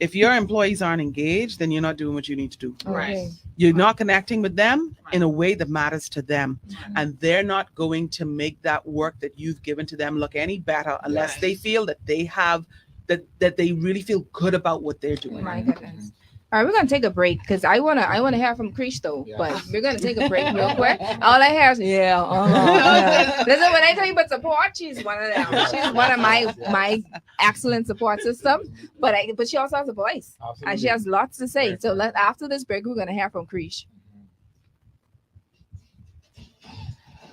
B: If your employees aren't engaged, then you're not doing what you need to do.
A: Okay.
B: You're not connecting with them in a way that matters to them, and they're not going to make that work that you've given to them look any better unless
D: Yes.
B: they feel that they have that they really feel good about what they're doing.
A: My goodness. All right, we're gonna take a break because I wanna hear from Krish though,
C: Yes.
A: but we're gonna take a break real quick. All I hear is yeah. Listen, when I tell you about support, she's one of them. She's one of my excellent support systems. But she also has a voice
C: Absolutely.
A: and she has lots to say.
C: Right.
A: So after this break, we're gonna hear from Krish.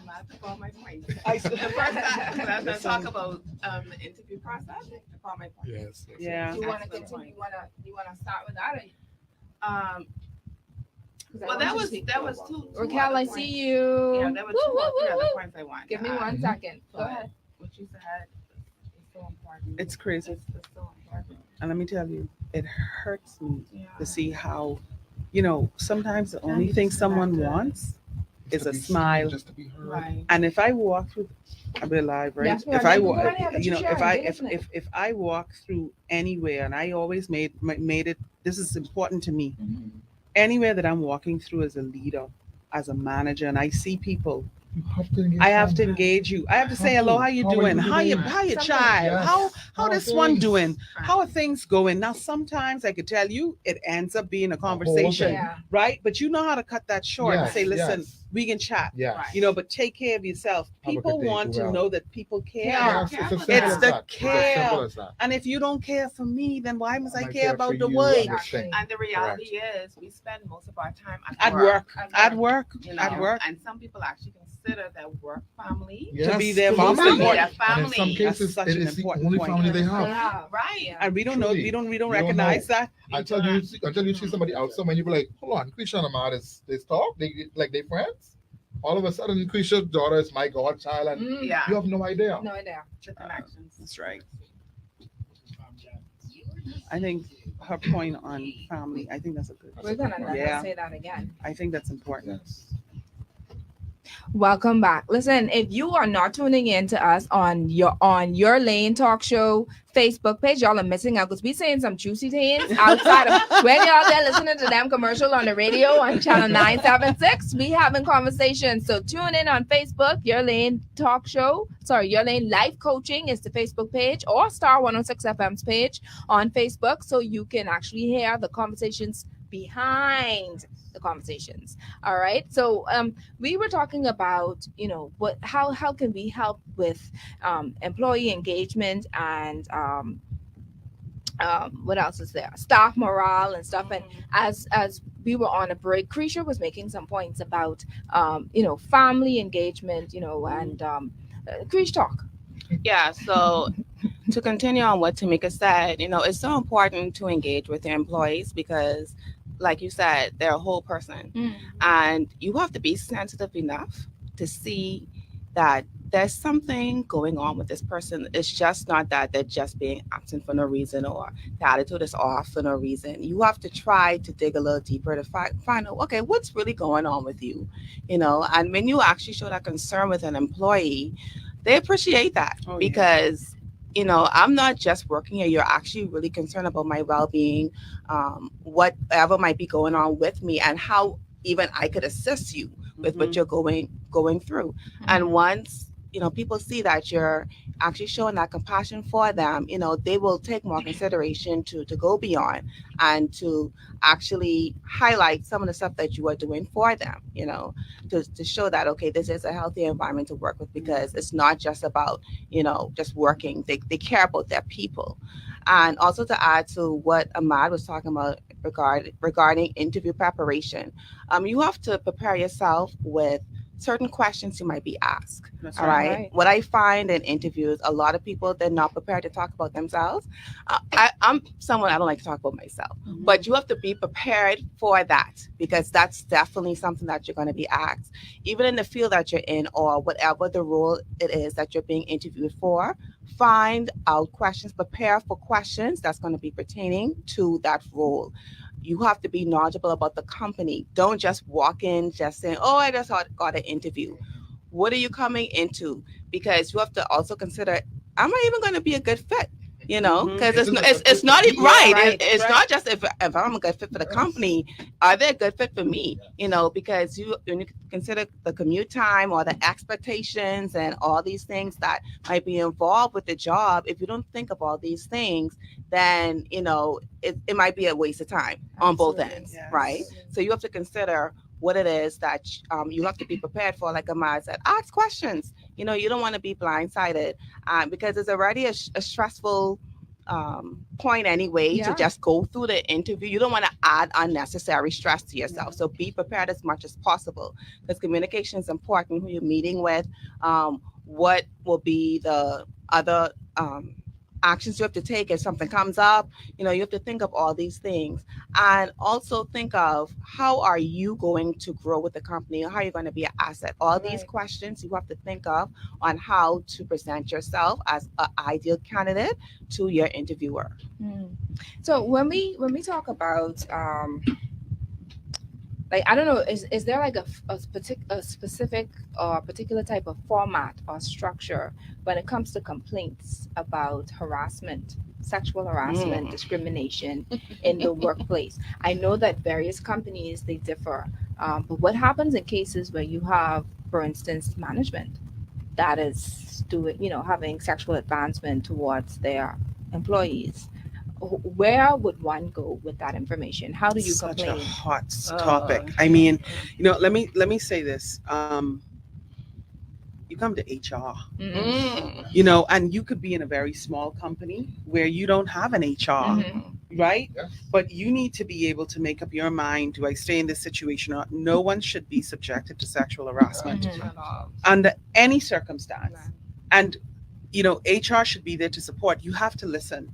D: I have to call my point. Let's talk about the interview process. To call my point.
C: Yes. Yes.
B: Yeah.
A: You wanna
D: Excellent
A: continue?
D: point.
A: You wanna start with that? 'Cause I
D: Well,
A: want
D: that
A: you to
D: was
A: speak.
D: that was two.
A: Raquel,
D: other
A: I
D: points.
A: see you.
D: Yeah, there were
A: Woo,
D: two
A: woo,
D: or three
A: woo,
D: other
A: woo.
D: points I wanted.
A: Give
D: to
A: me
D: add.
A: 1 second. Go
D: But
A: ahead.
D: What you said is so important.
B: It's crazy.
D: It's so important.
B: And let me tell you, it hurts me
D: Yeah.
B: to see how, sometimes the only
D: you
B: thing
D: just
B: someone
D: have to-
B: wants is
C: To
B: a
C: be
B: smile.
C: seen, just to be heard.
D: Right.
B: And if I walk through, I'll be alive, right?
A: Yes, we
B: if
A: are.
B: I
A: Go
B: walk,
A: right ahead, but you
B: if
A: share
B: I
A: it,
B: if,
A: isn't it?
B: if I walk through anywhere, and I always made it. This is important to me. Anywhere that I'm walking through as a leader, as a manager, and I see people,
C: You have to engage
B: I have to
C: them.
B: engage you. I have to say
C: Have
B: hello.
C: to.
B: How you
C: How are
B: doing?
C: you
B: How you
C: doing?
B: how your
A: Something.
B: child?
C: Yes.
B: How
C: How
B: this
C: are
B: one
C: things?
B: doing?
D: Right.
B: How are things going? Now sometimes I could tell you it ends up being a conversation,
C: thing.
A: Yeah.
B: right? But you know how to cut that short and
C: Yes,
B: say, listen,
C: yes.
B: we can chat.
C: Yes.
D: Right.
B: But take care of yourself.
C: Have a
B: People
C: good day,
B: want
C: do
B: to
C: well.
B: know that people care.
A: Yeah.
C: Yes, it's as
D: It's
C: simple as
B: the
C: that. It's as
B: care.
C: simple as that.
B: And if you don't care for me, then why must I
C: I
B: care
C: care
B: about
C: for
B: the
C: you.
B: world?
A: Exactly.
D: And the reality is, we spend most of our time
B: At work.
A: At
B: At work.
D: You know,
B: At work.
D: and some people actually consider their work family.
C: Yes,
B: be their
C: family.
B: most important-
C: And in some
D: family.
C: cases,
B: That's such
C: it
B: an
C: is the
B: important
C: only
B: point.
C: family they have.
A: Yeah.
D: Right.
B: And we don't know.
C: Truly.
B: We don't
C: You don't
B: recognize
C: know.
B: that.
C: Until you see somebody out somewhere, and you be like, hold on, Krishan and Ahmad is they talk, they like they friends. all of a sudden, Krisha's daughter is my godchild, and
A: Mm,
D: Yeah.
C: you have no idea.
A: no idea.
D: The connections.
B: That's right. I think her point on family, I think that's a good.
A: We're gonna let
B: Yeah.
A: her say that again.
B: I think that's important.
C: Yes.
A: Welcome back. Listen, if you are not tuning in to us on your Lane Talk Show Facebook page, y'all are missing out because we saying some juicy things outside of when y'all there listening to them commercial on the radio on channel 976. We having conversations. So tune in on Facebook, Your Lane Talk Show. Sorry, Your Lane Life Coaching is the Facebook page, or Star 106 FM's page on Facebook, so you can actually hear the conversations behind the conversations. All right. So we were talking about, how can we help with employee engagement and what else is there? Staff morale and stuff. And as we were on a break, Krisha was making some points about family engagement, and Krish talk.
D: Yeah, so to continue on what Tamika said, it's so important to engage with your employees because, like you said, they're a whole person. And you have to be sensitive enough to see that there's something going on with this person. It's just not that they're just being absent for no reason or the attitude is off for no reason. You have to try to dig a little deeper to find out, okay, what's really going on with you? And when you actually show that concern with an employee, they appreciate that because I'm not just working here. You're actually really concerned about my well-being, whatever might be going on with me, and how even I could assist you with what you're going through. And once people see that you're actually showing that compassion for them, they will take more consideration to go beyond and to actually highlight some of the stuff that you are doing for them, to show that, okay, this is a healthy environment to work with because it's not just about, just working. They care about their people. And also to add to what Ahmad was talking about regarding interview preparation, you have to prepare yourself with certain questions you might be asked.
B: That's
D: All
B: right.
D: right. What I find in interviews, a lot of people, they're not prepared to talk about themselves. I'm someone, I don't like to talk about myself, but you have to be prepared for that because that's definitely something that you're going to be asked. Even in the field that you're in or whatever the role it is that you're being interviewed for, find out questions, prepare for questions that's going to be pertaining to that role. You have to be knowledgeable about the company. Don't just walk in just saying, oh, I just got an interview. What are you coming into? Because you have to also consider, am I even going to be a good fit? Because it's not even right. It's not just if I'm a good fit for the company, are they a good fit for me? Because when you consider the commute time or the expectations and all these things that might be involved with the job, if you don't think of all these things, then it might be a waste of time on both ends,
B: Yes.
D: right? So you have to consider what it is that you have to be prepared for. Like Ahmad said, ask questions. You don't want to be blindsided because it's already a stressful point anyway to just go through the interview. You don't want to add unnecessary stress to yourself. So be prepared as much as possible because communication is important. Who you're meeting with, what will be the other actions you have to take if something comes up. You have to think of all these things and also think of how are you going to grow with the company, how are you going to be an asset. All these questions you have to think of on how to present yourself as an ideal candidate to your interviewer.
A: So when we talk about I don't know, is there like a specific or particular type of format or structure when it comes to complaints about harassment, sexual harassment, discrimination in the workplace? I know that various companies, they differ, but what happens in cases where you have, for instance, management that is doing, having sexual advancement towards their employees? Where would one go with that information? How do you
B: Such
A: complain?
B: a hot topic. I mean, let me say this. You come to HR, and you could be in a very small company where you don't have an HR, right?
C: Yes.
B: But you need to be able to make up your mind. Do I stay in this situation or no one should be subjected to sexual harassment under any circumstance. And HR should be there to support. You have to listen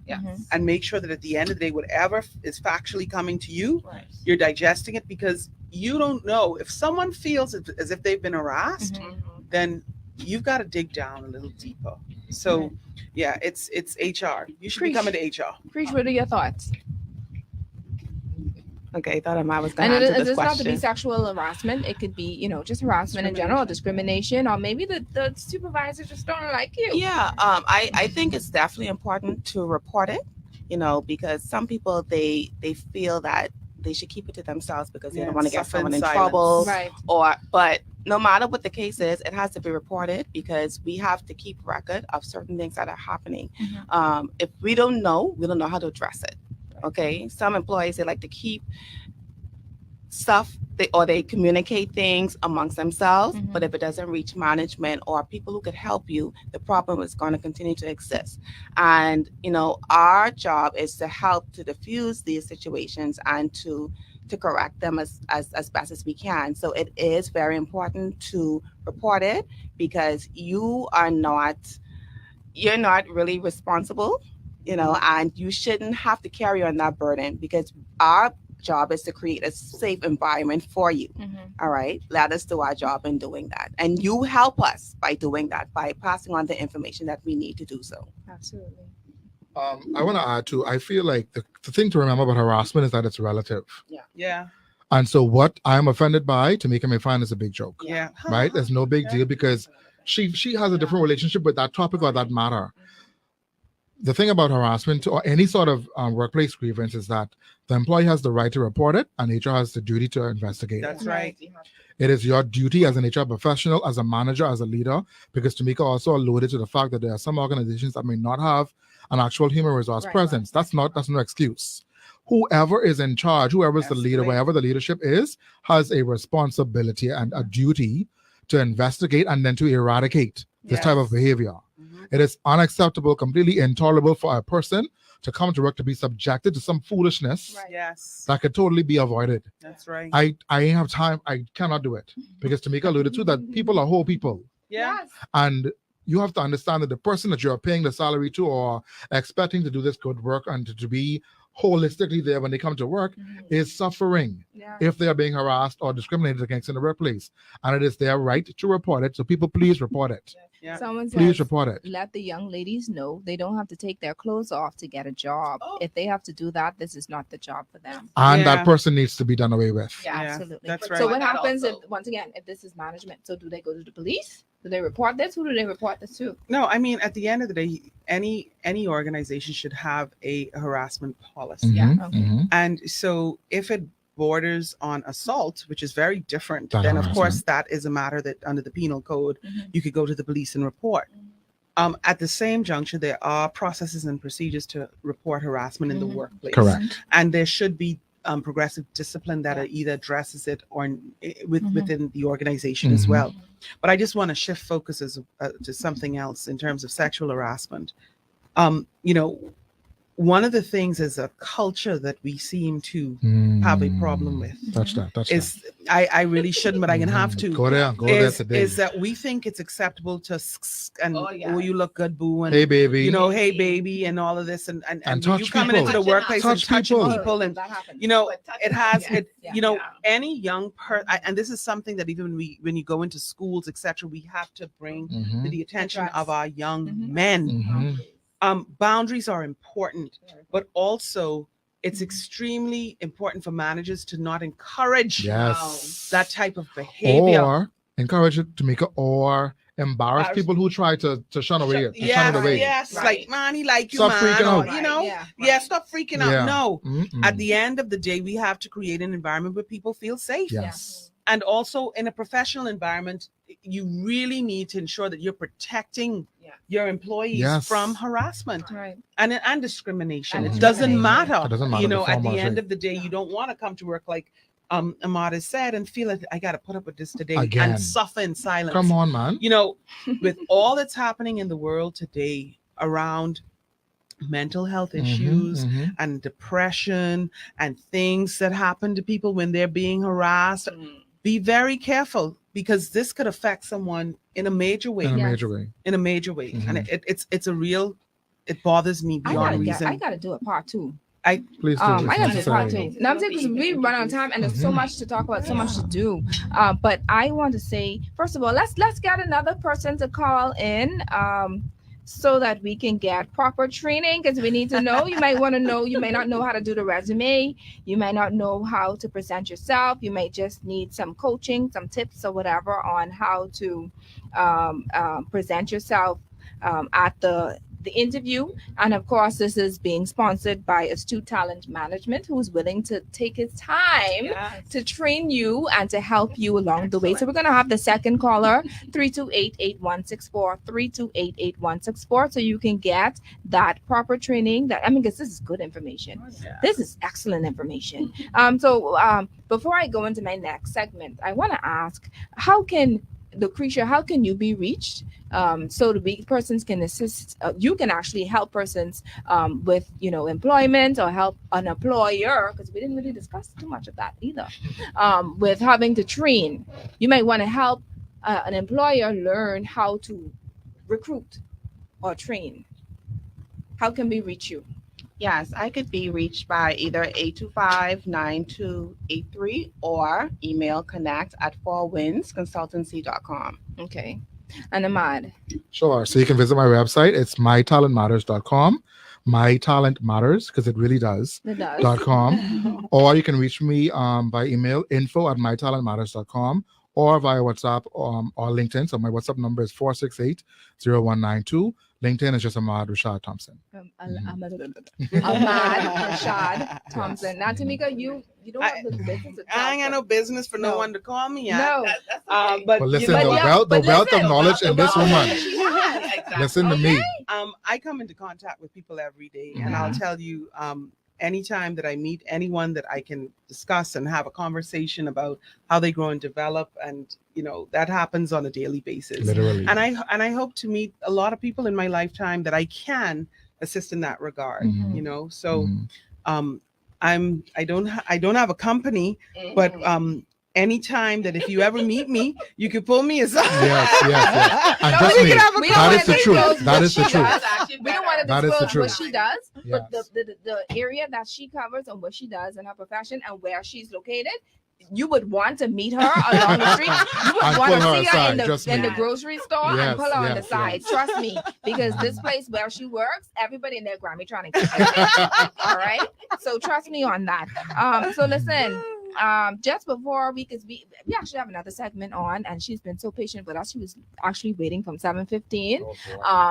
B: and make sure that at the end of the day, whatever is factually coming to you, you're digesting it because you don't know if someone feels as if they've been harassed, then you've got to dig down a little deeper. So, yeah, it's HR. You should be
A: Preach.
B: coming to HR.
A: Preach, what are your thoughts?
D: Okay, thought I was going
A: And
D: to answer
A: it
D: this
A: doesn't have to be
D: question.
A: sexual harassment. It could be, just harassment in general, discrimination, or maybe the supervisor just don't like you.
D: Yeah, I think it's definitely important to report it, because some people they feel that they should keep it to themselves because they
B: Yeah,
D: don't want to get
B: suffer in
D: someone in
B: silence.
D: trouble.
A: Right.
D: But no matter what the case is, it has to be reported because we have to keep record of certain things that are happening. If we don't know how to address it. Okay, some employees, they like to keep stuff, they communicate things amongst themselves, but if it doesn't reach management or people who could help you, the problem is going to continue to exist. And our job is to help to diffuse these situations and to correct them as best as we can. So it is very important to report it because you're not really responsible, and you shouldn't have to carry on that burden because our job is to create a safe environment for you. All right, let us do our job in doing that, and you help us by doing that, by passing on the information that we need to do so.
A: Absolutely.
C: I want to add too. I feel like the thing to remember about harassment is that it's relative.
B: Yeah.
C: And so what I'm offended by, Tamika may find is a big joke,
B: Yeah.
C: right? There's no big deal because she has a different relationship with that topic or that matter. The thing about harassment or any sort of workplace grievance is that the employee has the right to report it and HR has the duty to investigate it.
B: That's right.
C: It is your duty as an HR professional, as a manager, as a leader, because Tamika also alluded to the fact that there are some organizations that may not have an actual human resource presence. That's no excuse. Whoever is in charge, whoever is the leader, wherever the leadership is, has a responsibility and a duty to investigate and then to eradicate this type of behavior. It is unacceptable, completely intolerable for a person to come to work to be subjected to some foolishness
B: Yes.
C: that could totally be avoided.
B: That's right.
C: I ain't have time. I cannot do it because Tamika alluded to that people are whole people.
B: Yeah.
A: Yes.
C: And you have to understand that the person that you're paying the salary to or expecting to do this good work and to be holistically there when they come to work is suffering
A: Yeah.
C: if they are being harassed or discriminated against in the workplace. And it is their right to report it. So people, please report it.
B: Yeah.
A: Someone
C: Please
A: says,
C: report it.
A: let the young ladies know they don't have to take their clothes off to get a job. If they have to do that, this is not the job for them.
C: And
B: Yeah.
C: that person needs to be done away with.
B: Yeah,
A: Absolutely.
B: that's
A: So
B: right.
A: what
D: But that
A: happens if,
D: also-
A: once again, if this is management? So do they go to the police? Do they report this? Who do they report this to?
B: No, I mean, at the end of the day, any organization should have a harassment policy.
C: Mhm,
A: okay.
C: mhm.
B: And so if it borders on assault, which is very different,
C: That
B: then of
C: harassment.
B: course that is a matter that under the penal code, you could go to the police and report. At the same juncture, there are processes and procedures to report harassment in the workplace.
C: Correct.
B: And there should be progressive discipline that either addresses it or within the organization as
C: Mhm.
B: well. But I just want to shift focuses to something else in terms of sexual harassment. One of the things is a culture that we seem to have a problem with.
C: Touch that. Touch
B: Is I really shouldn't, but I can have to.
C: Go there today.
B: Is that we think it's acceptable to and
D: Oh, yeah.
B: oh, you look good, boo, and
C: Hey, baby.
B: hey baby, and all of this, and when
C: touch
B: you coming
C: people.
B: into the workplace and
C: Touch
B: touching
C: people.
B: people, and
A: That happens.
B: it has it.
A: Yeah.
B: Any young person, and this is something that even when you go into schools, etc., we have to bring
C: Mhm,
B: to the attention
A: Address.
B: of our young
A: Mhm.
B: men.
C: mhm.
B: Boundaries are important, but also it's extremely important for managers to not encourage
C: Yes.
B: that type of behavior.
C: Or encourage it to make it or embarrass people who try to shun away it, to shun it away.
B: Yes,
A: Right.
B: like man, he like you,
C: Stop
B: man,
C: freaking
B: or,
C: out.
A: Yeah.
B: stop freaking out.
C: Yeah.
B: No,
C: Mm-mm.
B: at the end of the day, we have to create an environment where people feel safe.
C: Yes.
B: And also in a professional environment, you really need to ensure that you're protecting your employees
C: Yes.
B: from harassment
A: Right.
B: and discrimination.
A: And
B: It doesn't
A: discrimination.
B: matter.
C: It doesn't matter
B: You
C: the
B: know, at
C: form
B: the
C: or
B: end
C: shape.
B: of the day, you don't want to come to work like Ahmad has said and feel like I got to put up with this today
C: Again.
B: and suffer in silence.
C: Come on, man.
B: With all that's happening in the world today around mental health issues
C: Mhm, mhm.
B: and depression and things that happen to people when they're being harassed, be very careful because this could affect someone in a major way.
C: In a
A: Yes.
C: major way.
B: In a major way, and
C: Mhm.
B: it bothers me
A: I
B: beyond
A: gotta
B: reason.
A: do a part two.
C: Please do.
A: I
C: if
A: got to
C: necessary.
A: part too. No, I'm saying because we run out of time and there's so much to talk about, so much to do. But I want to say, first of all, let's get another person to call in. So that we can get proper training because we need to know. You might want to know, you may not know how to do the resume. You might not know how to present yourself. You might just need some coaching, some tips or whatever on how to present yourself at the interview. And of course, this is being sponsored by Astute Talent Management, who's willing to take his time to train you and to help you along the way. So we're going to have the second caller, 328-8164, 328-8164, so you can get that proper training. That, I mean, because this is good information. This is excellent information. Before I go into my next segment, I want to ask, Lucretia, how can you be reached so the persons can assist? You can actually help persons with, employment or help an employer, because we didn't really discuss too much of that either, with having to train. You might want to help an employer learn how to recruit or train. How can we reach you?
D: Yes, I could be reached by either 825-9283 or email connect@4windsconsultancy.com.
A: Okay. And Ahmad?
C: Sure. So you can visit my website. It's mytalentmatters.com. My Talent Matters, because it really does.
A: It does.
C: .com. Or you can reach me by email, info@mytalentmatters.com, or via WhatsApp or LinkedIn. So my WhatsApp number is 468-0192. LinkedIn is just Ahmad Rashad Thompson.
A: Ahmad Rashad Thompson. Now, Tamika, you don't have the business.
B: I ain't got no business for no one to call me.
A: No.
B: But
C: listen,
B: you know,
C: the wealth of knowledge in this woman.
B: Exactly.
C: Listen to me.
B: I come into contact with people every day, and I'll tell you, anytime that I meet anyone that I can discuss and have a conversation about how they grow and develop, and that happens on a daily basis.
C: Literally.
B: And I hope to meet a lot of people in my lifetime that I can assist in that regard. So I don't have a company, but anytime that if you ever meet me, you can pull me aside.
C: Yes. And trust me, that is the truth. That is the truth.
A: We don't want to
C: That is the
A: disclose what
C: truth.
A: she does, but
C: Yes.
A: the area that she covers and what she does in her profession and where she's located, you would want to meet her along the street. You would
C: And
A: want to
C: pull her
A: see her
C: aside,
A: in
C: trust
A: the
C: me.
A: grocery store
C: Yes,
A: and pull her on the
C: yes,
A: side.
C: yes.
A: Trust me, because this place where she works, everybody in there Grammy trying to get her. All right, so trust me on that. So listen. Just before we actually have another segment on, and she's been so patient with us. She was actually waiting from 7:15.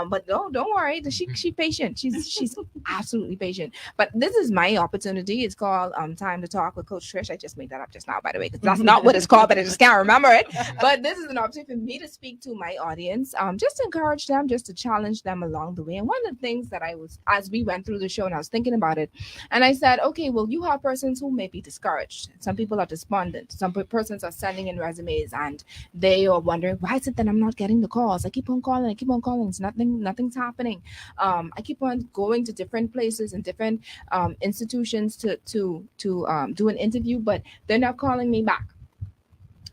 A: But no, don't worry. She's patient. She's absolutely patient. But this is my opportunity. It's called Time to Talk with Coach Trish. I just made that up just now, by the way, because that's not what it's called, but I just can't remember it. But this is an opportunity for me to speak to my audience, just to encourage them, just to challenge them along the way. And one of the things that as we went through the show and I was thinking about it, and I said, okay, well, you have persons who may be discouraged. Some people are despondent. Some persons are sending in resumes and they are wondering, why is it that I'm not getting the calls? I keep on calling. It's nothing's happening. I keep on going to different places and different institutions to do an interview, but they're not calling me back.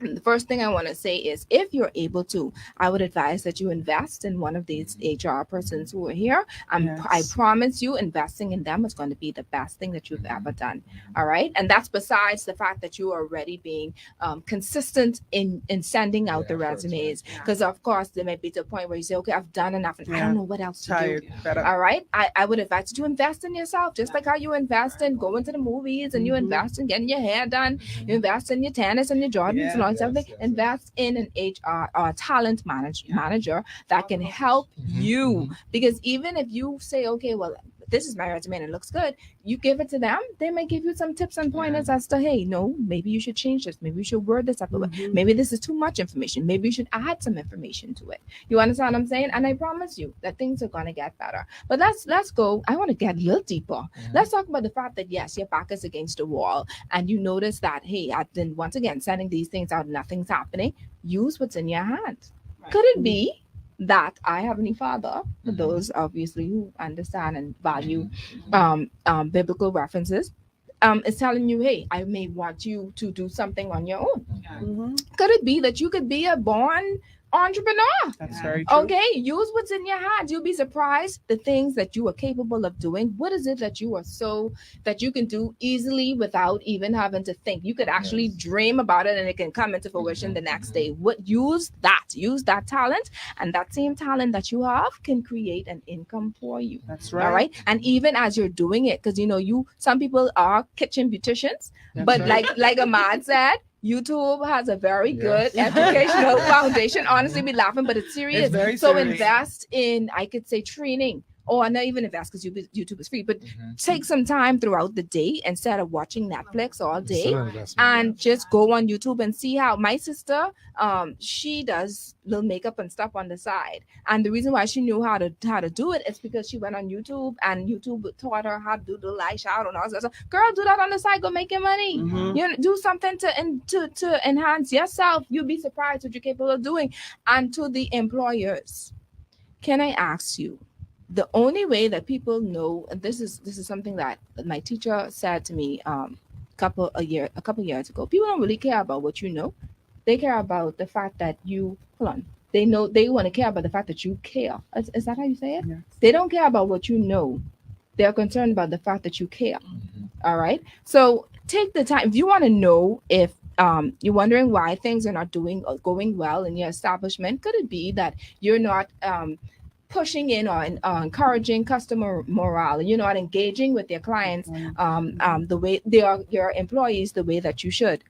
A: The first thing I want to say is, if you're able to, I would advise that you invest in one of these HR persons who are here.
B: Yes.
A: I promise you, investing in them is going to be the best thing that you've ever done. All right. And that's besides the fact that you are already being consistent in sending out the resumes. Because, of course, there may be to a point where you say, okay, I've done enough. And I don't know what else to
B: Tired.
A: do. All right. I would advise you to invest in yourself, just like how you invest in going to the movies and you invest in getting your hair done. You invest in your tennis and your Jordans and all that. Invest in an HR or talent manager that can help you. Because even if you say, okay, well, this is my resume and it looks good, you give it to them, they may give you some tips and pointers as to, hey, no, maybe you should change this, maybe you should word this up, maybe this is too much information, maybe you should add some information to it. You understand what I'm saying? And I promise you that things are going to get better. But let's go. I want to get a little deeper. Let's talk about the fact that, yes, your back is against the wall and you notice that, hey, I've been once again sending these things out, nothing's happening. Use what's in your hand. Could it be that our Heavenly Father, for those obviously who understand and value biblical references, is telling you, hey, I may want you to do something on your own? Could it be that you could be a born entrepreneur.
B: That's very true.
A: Okay, use what's in your hands. You'll be surprised the things that you are capable of doing. What is it that you are so that you can do easily without even having to think? You could actually
C: Yes.
A: dream about it and it can come into fruition the next day. What use that talent, and that same talent that you have can create an income for you.
B: That's
A: All
B: right.
A: right. And even as you're doing it, because some people are kitchen beauticians,
B: That's
A: but
B: right.
A: like Ahmad said, YouTube has a very good
C: Yes.
A: educational foundation. Honestly, we laughing, but it's serious.
B: It's very
A: So
B: serious.
A: invest in, I could say, training, or not even invest because YouTube is free, but
C: Mhm.
A: take some time throughout the day instead of watching Netflix all
C: It's
A: day,
C: still an investment,
A: and just go on YouTube and see how my sister, she does little makeup and stuff on the side. And the reason why she knew how to do it is because she went on YouTube and YouTube taught her how to do the light shadow and all that stuff. Girl, do that on the side. Go make your money.
B: Mhm.
A: Do something to enhance yourself. You'll be surprised what you're capable of doing. And to the employers, can I ask you? The only way that people know, and this is something that my teacher said to me a couple years ago. People don't really care about what you know. They care about the fact that you hold on. They want to care about the fact that you care. Is that how you say it?
B: Yes.
A: They don't care about what you know. They're concerned about the fact that you care.
C: Mhm.
A: All right. So take the time. If you want to know if you're wondering why things are not going well in your establishment, could it be that you're not pushing in on encouraging customer morale, and you're not engaging with your clients the way they are your employees the way that you should?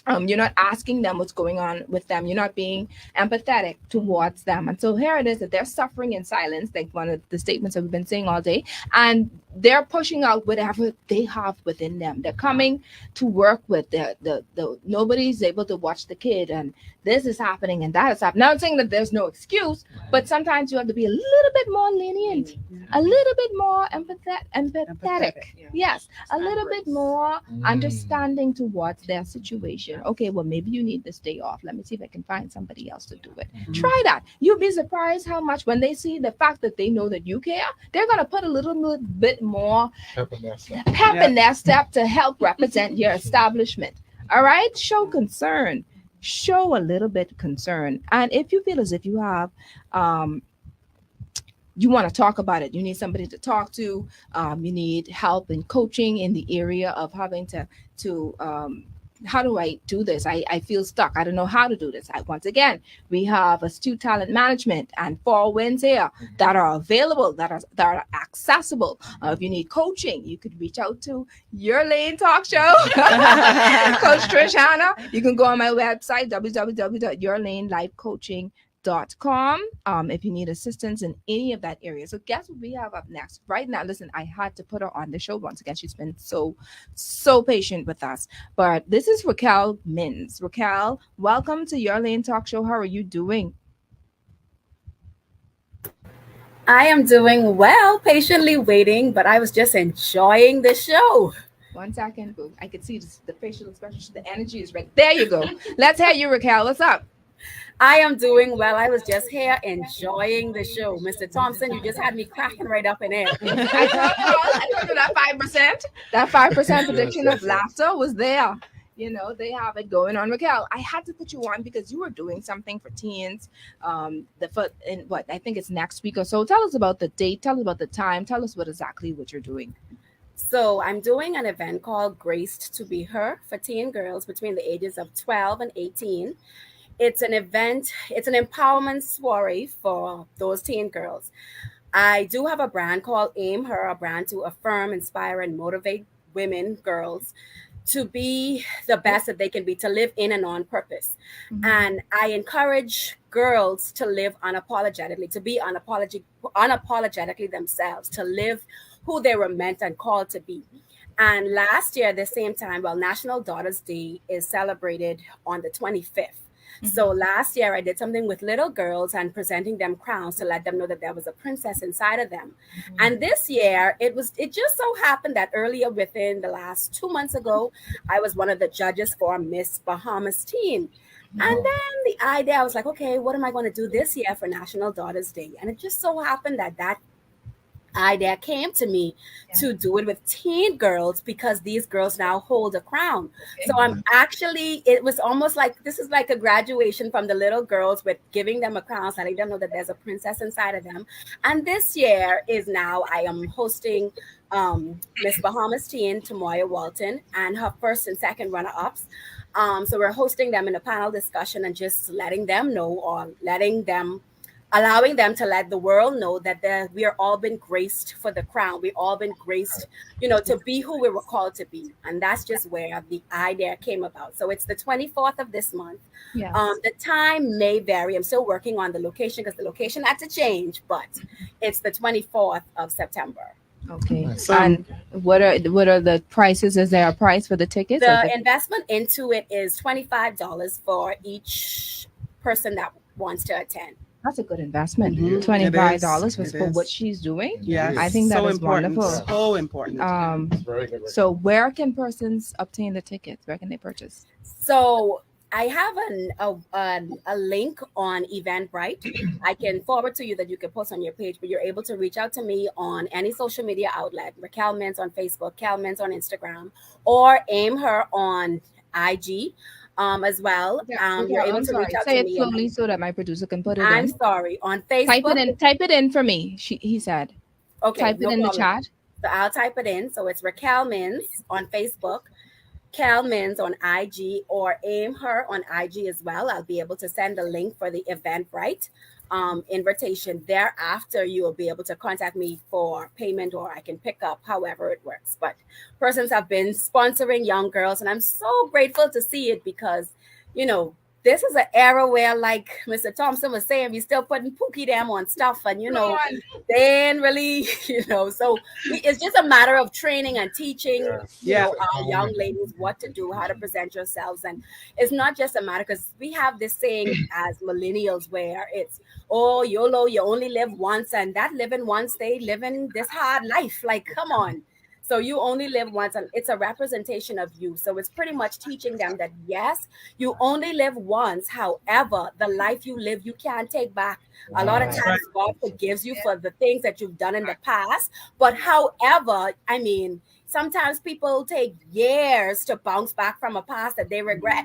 A: You're not asking them what's going on with them. You're not being empathetic towards them. And so here it is that they're suffering in silence, like one of the statements that we've been saying all day. And they're pushing out whatever they have within them. They're coming to work with the nobody's able to watch the kid, and this is happening and that is happening. Not saying that there's no excuse, but sometimes you have to be a little bit more lenient, a little bit more empathetic. Yes, a little bit more
C: Mm.
A: understanding towards their situation. Okay, well, maybe you need this day off. Let me see if I can find somebody else to do it.
C: Mhm.
A: Try that. You'll be surprised how much when they see the fact that they know that you care, they're gonna put a little bit more
C: Pep in that stuff.
A: pep in their step to help represent your establishment. All right, show concern. Show a little bit concern, and if you feel as if you have you want to talk about it, you need somebody to talk to, you need help and coaching in the area of having to how do I do this? I feel stuck. I don't know how to do this. Once again, we have astute talent management and 4 Winds here that are available, that are accessible. If you need coaching, you could reach out to Your Lane Talk Show, Coach Trish Hanna. You can go on my website, www.yourlanelifecoaching.com, if you need assistance in any of that area. So guess what we have up next right now? Listen, I had to put her on the show once again. She's been so patient with us. But this is Raquel Mins. Raquel, welcome to Your Lane Talk Show. How are you doing?
F: I am doing well, patiently waiting, but I was just enjoying the show.
A: 1 second. I could see the facial expression. The energy is right. There you go. Let's hear you, Raquel. What's up?
F: I am doing well. I was just here enjoying the show. Mr. Thompson, you just had me cracking right up in air.
A: I told you that 5%. That 5% prediction of laughter was there. They have it going on. Raquel, I had to put you on because you were doing something for teens. I think it's next week or so. Tell us about the date. Tell us about the time. Tell us exactly what you're doing.
F: So I'm doing an event called Graced to Be Her for teen girls between the ages of 12 and 18. It's an event, it's an empowerment soiree for those teen girls. I do have a brand called Aim Her, a brand to affirm, inspire, and motivate women, girls, to be the best that they can be, to live in and on purpose.
A: Mhm.
F: And I encourage girls to live unapologetically, to be unapologetically themselves, to live who they were meant and called to be. And last year, at the same time, National Daughters Day is celebrated on the 25th. So last year I did something with little girls and presenting them crowns to let them know that there was a princess inside of them. And this year it just so happened that earlier within the last 2 months ago, I was one of the judges for Miss Bahamas Teen. And then the idea, I was like, okay, what am I going to do this year for National Daughters Day? And it just so happened that idea came to me to do it with teen girls because these girls now hold a crown. So I'm actually, it was almost like this is like a graduation from the little girls with giving them a crown, letting them know that there's a princess inside of them. And this year is now I am hosting Miss Bahamas Teen Tamoya Walton and her first and second runner-ups. So we're hosting them in a panel discussion and just letting them know, or allowing them to let the world know that we are all been graced for the crown. We've all been graced, to be who we were called to be. And that's just where the idea came about. So it's the 24th of this month.
A: Yes.
F: The time may vary. I'm still working on the location because the location had to change, but it's the 24th of September.
A: Okay.
C: Nice.
A: And what are the prices? Is there a price for the tickets?
F: The investment into it is $25 for each person that wants to attend.
A: That's a good investment.
B: Mhm.
A: $25
B: It
A: for
B: is.
A: what she's doing.
B: Yes,
A: I think that
B: so
A: is
B: important.
A: wonderful.
B: So important.
C: It's very good.
A: So where can persons obtain the tickets? Where can they purchase?
F: So I have a link on Eventbrite. I can forward to you that you can post on your page, but you're able to reach out to me on any social media outlet. Raquel Mintz on Facebook, Cal Mintz on Instagram, or aim her on IG as well. You're able to reach out
A: Say
F: to
A: it
F: me.
A: slowly so that my producer can put it
F: I'm
A: in.
F: sorry, on Facebook.
A: Type it in for me. He said.
F: Okay,
A: Type it
F: no
A: in the
F: problem.
A: chat.
F: So I'll type it in. So it's Raquel Mintz on Facebook, Cal Mintz on IG, or aim her on IG as well. I'll be able to send a link for the Eventbrite invitation. Thereafter, you will be able to contact me for payment, or I can pick up however it works. But persons have been sponsoring young girls, and I'm so grateful to see it because, this is an era where, like Mr. Thompson was saying, we still putting Pookie them on stuff, and they ain't really, so it's just a matter of training and teaching, our young ladies what to do, how to present yourselves. And it's not just a matter, because we have this saying as millennials where it's, oh, YOLO, you only live once, and that living once, they living this hard life. Like, come on. So you only live once, and it's a representation of you. So it's pretty much teaching them that, yes, you only live once. However, the life you live, you can't take back. A lot of times God forgives you for the things that you've done in the past. But however, sometimes people take years to bounce back from a past that they regret.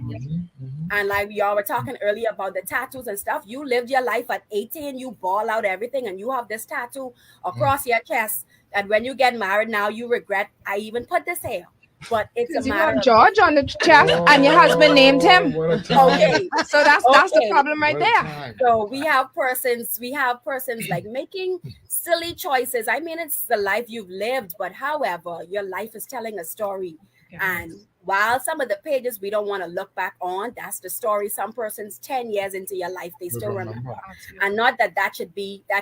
F: And like y'all were talking earlier about the tattoos and stuff, you lived your life at 18, you ball out everything, and you have this tattoo across your chest. And when you get married now, you regret, I even put this here. But it's a
A: You
F: matter
A: have
F: of
A: George on the chest, and your husband named him.
F: okay.
A: So that's the
F: Okay.
A: problem right there.
F: So we have persons like making silly choices. It's the life you've lived, but however, your life is telling a story. And while some of the pages we don't want to look back on, that's the story. Some persons 10 years into your life, they still remember. And not that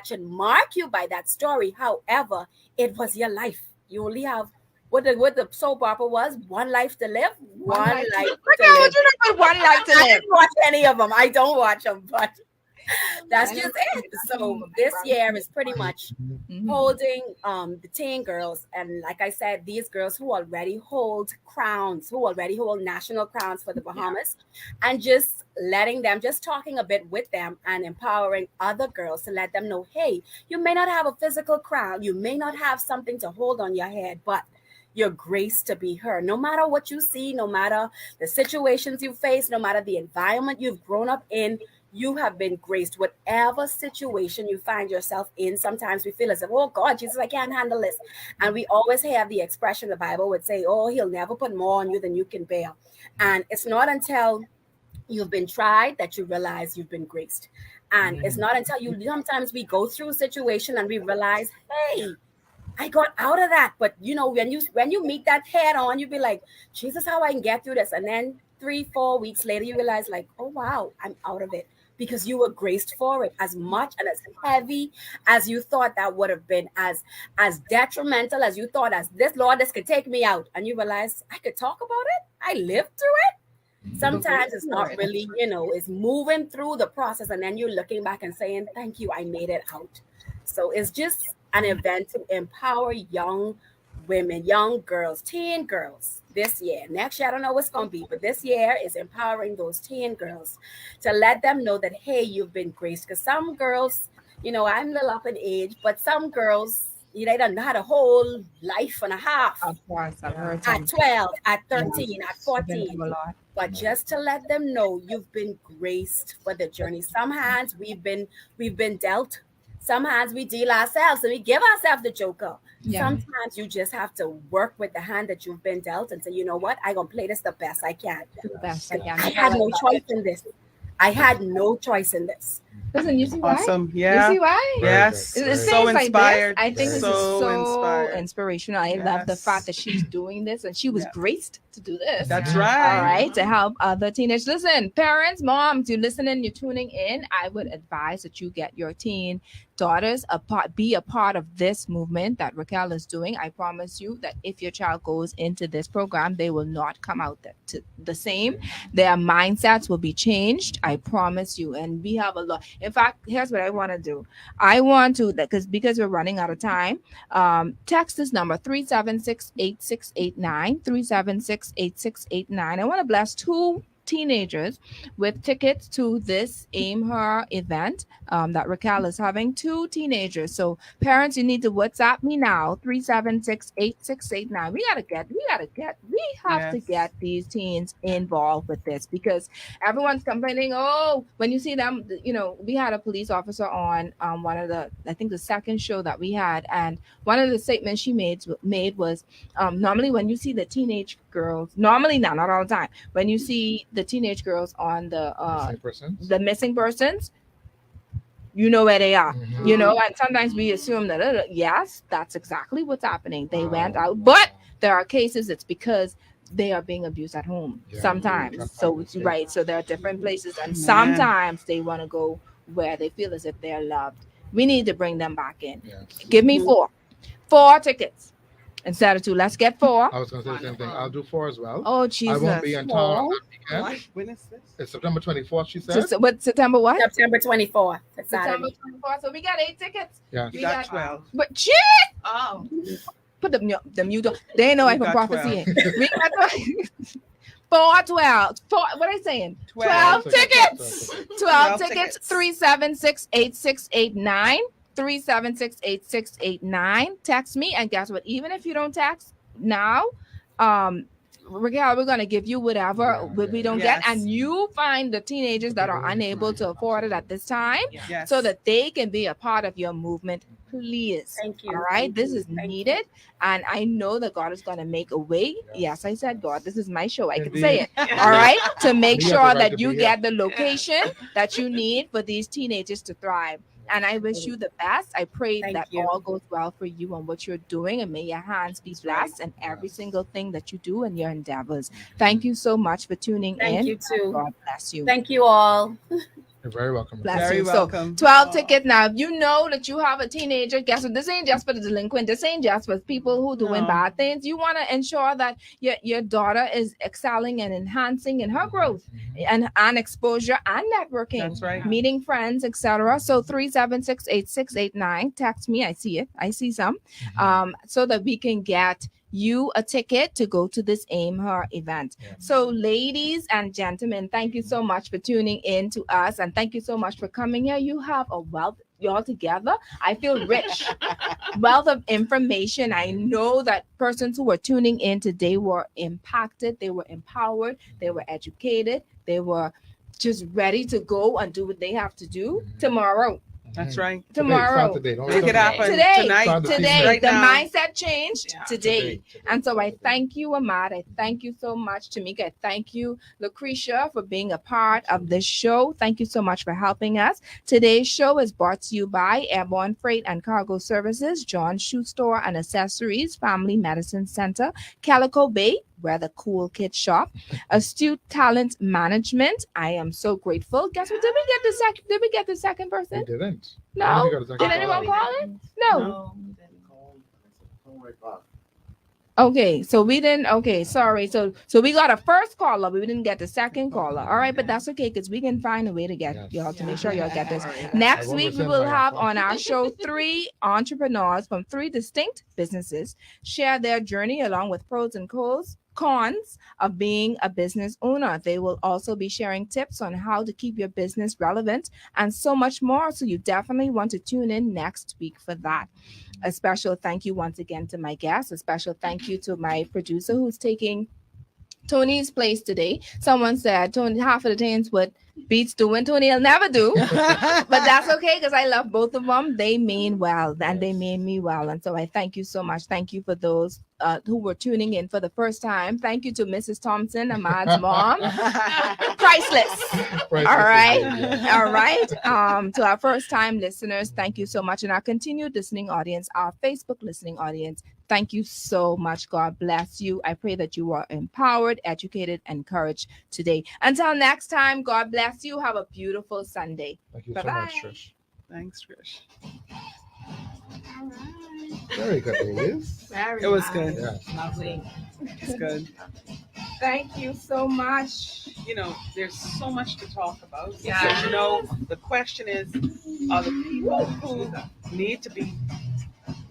F: should mark you by that story. However, it was your life. You only have what the soap opera was, one life to live, one life to live.
A: One life to
F: I
A: live.
F: didn't watch any of them. I don't watch them, but that's just it. So this year is pretty much holding the teen girls, and like I said, these girls who already hold crowns, who already hold national crowns for the Bahamas, and just talking a bit with them and empowering other girls to let them know, hey, you may not have a physical crown, you may not have something to hold on your head, but you're graced to be her. No matter what you see, no matter the situations you face, no matter the environment you've grown up in, you have been graced. Whatever situation you find yourself in, sometimes we feel as if, oh God, Jesus, I can't handle this. And we always have the expression, the Bible would say, oh, he'll never put more on you than you can bear. And it's not until you've been tried that you realize you've been graced. And it's not until sometimes we go through a situation and we realize, hey, I got out of that. But when you meet that head on, you be like, Jesus, how I can get through this. And then 3-4 weeks later, you realize like, oh, wow, I'm out of it. Because you were graced for it. As much and as heavy as you thought that would have been, as detrimental as you thought, as this could take me out, and you realize I could talk about it, I lived through it. Sometimes it's not really, it's moving through the process, and then you're looking back and saying, thank you, I made it out. So it's just an event to empower young women, young girls, teen girls this year. Next year, I don't know what's going to be, but this year is empowering those teen girls to let them know that, hey, you've been graced. Because some girls, I'm a little up in age, but some girls, They done had a whole life and a half
A: Of course, I've heard
F: at
A: some.
F: 12, at
A: Yes.
F: 13, at
A: I've been
F: 14.
A: through a lot.
F: But just to let them know you've been graced for the journey. Some hands we've been dealt. Some hands we deal ourselves and we give ourselves the joker.
A: Yeah.
F: Sometimes you just have to work with the hand that you've been dealt and say, you know what, I gonna play this the best I can.
A: The best I
F: And
A: can.
F: I had no choice in this. I had no choice in this.
A: Listen, you see why?
B: Awesome. Yeah.
A: You see why?
B: Yes.
A: It
C: Very
A: stays
B: So
A: like this.
B: inspired.
A: I think this is
B: So
A: so
B: inspired.
A: inspirational. I love the
B: Yes.
A: fact that she's doing this and she was
B: Yeah.
A: graced to do this.
B: That's
A: All
B: right.
A: right, to help other teenagers. Listen, parents, moms, you're listening, you're tuning in. I would advise that you get your teen daughters be a part of this movement that Raquel is doing. I promise you that if your child goes into this program, they will not come out the same. Their mindsets will be changed. I promise you. And we have a lot. In fact, here's what I want to do. I want to, because we're running out of time, text this number 376-8689, 376-8689. I want to bless 2 teenagers with tickets to this Aim Her event that Raquel is having. 2 teenagers. So parents, you need to WhatsApp me now, 376-8689. We have to
B: Yes.
A: get these teens involved with this, because everyone's complaining, oh, when you see them, we had a police officer on one of the, I think the second show that we had, and one of the statements she made was, normally when you see the teenage girls, normally not all the time, when you see the teenage girls on the missing persons, you know where they are.
C: Mhm.
A: And sometimes we assume that yes, that's exactly what's happening. They went out, but there are cases it's because they are being abused at home.
C: Yeah.
A: Sometimes.
C: That's
A: So
C: obviously.
A: right. So there are different places, and
B: Man.
A: sometimes they want to go where they feel as if they're loved. We need to bring them back in.
C: Yes.
A: Give me 4 tickets instead of 2. Let's get 4.
C: I was going to say the same thing. I'll do 4 as well.
A: Oh
C: I
A: Jesus!
C: won't be in town on that weekend.
B: When is this?
C: It's September 24th, she said.
A: What, September what?
F: September 24th. It's
A: September
F: Saturday.
A: 24th. So we got 8 tickets.
C: Yeah.
B: You
A: We
B: got
A: got
B: 12.
A: But shit!
G: Oh,
A: Put the mute on. They ain't know I
B: We
A: from
B: got
A: prophecy. We got 12. What are you saying? 12
C: 12
A: tickets. 12
B: 12
A: tickets.
B: tickets.
A: 376-8689. 376-8689. Text me, and guess what? Even if you don't text now, Raquel, we're gonna give you whatever we don't
B: Yes.
A: get, and you find the teenagers that are unable to afford it at this time,
B: Yes.
A: so that they can be a part of your movement. Please.
F: Thank you.
A: All right,
F: Thank
A: this
F: you.
A: is
F: Thank you.
A: needed, and I know that God is going to make a way. Yes, I said God. This is my show. I can
C: Indeed.
A: say it. All right, to make
C: We have the
A: sure
C: right
A: that
C: to
A: you
C: be
A: get the location that you need for these teenagers to thrive. And I wish you the best. I pray
F: Thank
A: that
F: you.
A: all goes well for you and what you're doing, and may your hands be blessed in every single thing that you do in your endeavors. Thank you so much for tuning
F: Thank
A: in.
F: you too.
A: God bless you.
F: Thank you all.
C: You're very welcome.
A: Bless
B: Very
A: you. So,
B: welcome.
A: 12
B: Aw.
A: tickets. Now, if you know that you have a teenager, guess what? This ain't just for the delinquent. This ain't just for people who doing
B: No.
A: bad things. You want to ensure that your daughter is excelling and enhancing in her growth and exposure and networking.
B: That's right.
A: Meeting friends, etc. So 376-8689. Text me. I see it. I see some. So that we can get you a ticket to go to this Aim Her event.
C: Yeah.
A: So, ladies and gentlemen, thank you so much for tuning in to us, and thank you so much for coming here. You have a wealth, y'all together. I feel rich. Wealth of information. I know that persons who were tuning in today were impacted, they were empowered, they were educated, they were just ready to go and do what they have to do tomorrow.
B: That's right.
A: Tomorrow.
C: Today. Don't
B: Make
C: wait
B: it
C: till
B: happen.
A: Today.
B: Tonight.
C: Start the
A: Today,
C: season
B: Right
A: the
B: now.
A: mindset changed
G: Yeah.
A: today. And so I thank you, Ahmad. I thank you so much, Tamika. I thank you, Lucretia, for being a part of this show. Thank you so much for helping us. Today's show is brought to you by Airborne Freight and Cargo Services, John Shoe Store and Accessories, Family Medicine Center, Calico Bay, where the cool kids shop, Astute Talent Management. I am so grateful. Guess what? Did we get the second
C: We
A: person?
C: didn't.
A: No.
C: We got a second
A: Did anyone
C: call.
A: call it? No.
G: no.
A: Okay, so we didn't. Okay, sorry. So we got a first caller, but we didn't get the second caller. All right, but that's okay because we can find a way to get
C: Yes.
A: y'all to make sure y'all get this.
G: Yeah.
A: Next
C: I won't
A: week, we
C: rescind
A: will
C: my
A: have
C: offer.
A: on our show 3 entrepreneurs from 3 distinct businesses share their journey along with pros and cons cons of being a business owner. They will also be sharing tips on how to keep your business relevant and so much more. So you definitely want to tune in next week for that. A special thank you once again to my guests. A special thank you to my producer who's taking Tony's place today. Someone said Tony half of the things what Beats doing Tony will never do. But that's okay because I love both of them. They mean well and they mean me well. And so I thank you so much. Thank you for those who were tuning in for the first time. Thank you to Mrs. Thompson, Ahmad's mom. Priceless. All right. All right. To our first time listeners, thank you so much. And our continued listening audience, our Facebook listening audience, thank you so much. God bless you. I pray that you are empowered, educated, encouraged today. Until next time, God bless you. Have a beautiful Sunday.
C: Thank you
A: Bye-bye.
C: so much, Trish.
B: Thanks, Trish.
A: All right.
C: Very good, ladies.
A: Very
B: It was
A: nice.
B: good.
C: Yeah.
A: Lovely.
B: It's good.
A: Thank you so much.
B: You know, there's so much to talk about.
A: Yeah.
B: So, you know, the question is, are the people who need to be,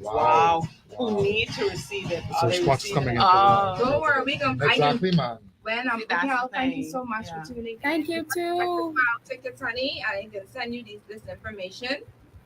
B: wow, who need to receive it,
C: So
B: are they
C: what's
B: receiving
C: coming
B: it?
C: in for
A: Don't worry, we can.
C: Exactly, man.
A: When
D: See, that's
A: Raquel,
D: the
A: thank you
D: thing.
A: so much
D: Yeah.
A: for tuning in.
F: Thank you too.
A: Tickets, honey. I can send you this information.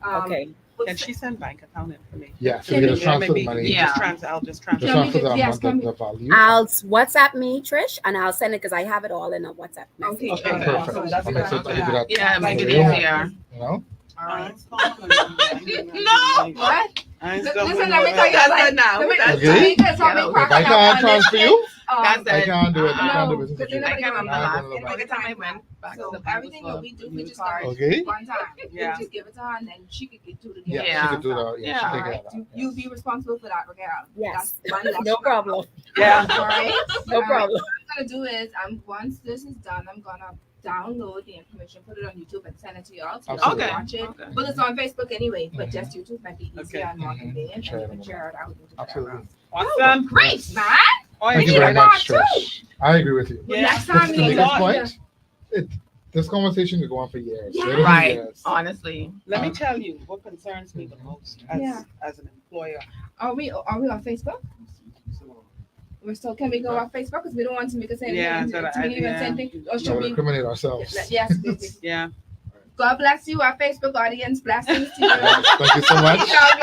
F: Okay.
A: What's
B: Can she send bank account information?
C: Yeah, so
A: Can
C: we
A: you-
C: just transfer the
B: Maybe
C: money.
B: you
D: Yeah.
B: just transfer, I'll just transfer.
C: Just
A: Can we
C: transfer
A: do-
C: the
A: yes,
C: amount,
A: can
C: the value.
F: I'll WhatsApp me, Trish, and I'll send it because I have it all in a WhatsApp message.
A: Okay.
B: Okay,
C: Perfect.
A: Awesome.
B: That's
C: I'll make sure
B: good.
C: to do that.
D: Yeah, make it
C: Yeah.
D: easier.
C: You know?
A: All right.
B: No.
A: What?
B: I
A: Listen,
B: don't
A: let
B: know
A: me
B: what
A: tell you.
B: that-
A: Like,
D: now.
A: let me
C: Okay.
A: let me tell you something
D: Yeah,
C: If
A: cracking
C: I
A: up
C: can't
A: on
C: transfer
A: this.
C: you,
D: That's
C: I
D: it.
C: can't do it. I can't do
A: No,
C: business with
A: because
C: you.
A: you're
D: I
A: not
D: can
A: gonna
D: remember
C: I
D: last
C: don't know
D: year.
C: about
D: Every
C: it.
D: time I went back to
A: So
D: the bank
A: everything that we do, we just
D: card.
A: got
C: Okay?
A: one time.
B: Yeah.
A: We just give it to her and then she could get to the
C: Yeah,
D: Yeah.
C: she could do that. Yeah,
D: Yeah.
C: she
A: All
C: take
A: right.
C: care of that.
A: You be responsible for that, Raquel.
F: Yes.
A: That's one lesson.
F: No problem.
B: Yeah.
A: All right.
F: No problem.
A: What I'm gonna do is, once this is done, I'm gonna download the information, put it on YouTube, and send it to y'all so y'all
C: Absolutely.
A: can
D: Okay.
A: watch it.
D: Okay.
A: Well, it's on Facebook anyway, but
C: Mhm.
A: just YouTube might be easier
B: Okay.
A: and more
C: Mhm.
A: convenient,
C: Share
A: and
C: it
A: you can
C: with
A: share it out.
C: Absolutely.
B: Awesome.
A: Great, man.
B: Oh,
C: Thank you
A: need
C: very
A: a
C: much,
A: part
C: Trish. I agree with you.
A: Well,
B: Yeah.
A: next time
C: To
A: we
C: make
A: need
C: this
A: to
C: point, this conversation could go on for years.
A: Yeah.
C: Literally
D: Right.
C: years.
D: Honestly.
B: Let me tell you what concerns me the most
A: Yeah.
B: as an employer.
A: Are we on Facebook? We're still. Can we go on Facebook? Because we don't want to make us say
B: Yeah,
A: anything.
B: so that
A: to me,
B: I-
A: even
B: yeah.
A: say anything. Or
C: No,
A: should
C: we
A: we?
C: incriminate ourselves.
A: Yes, please.
B: Yeah.
A: God bless you, our Facebook audience. Blessings to you.
C: Yes, thank you so much.
A: Y'all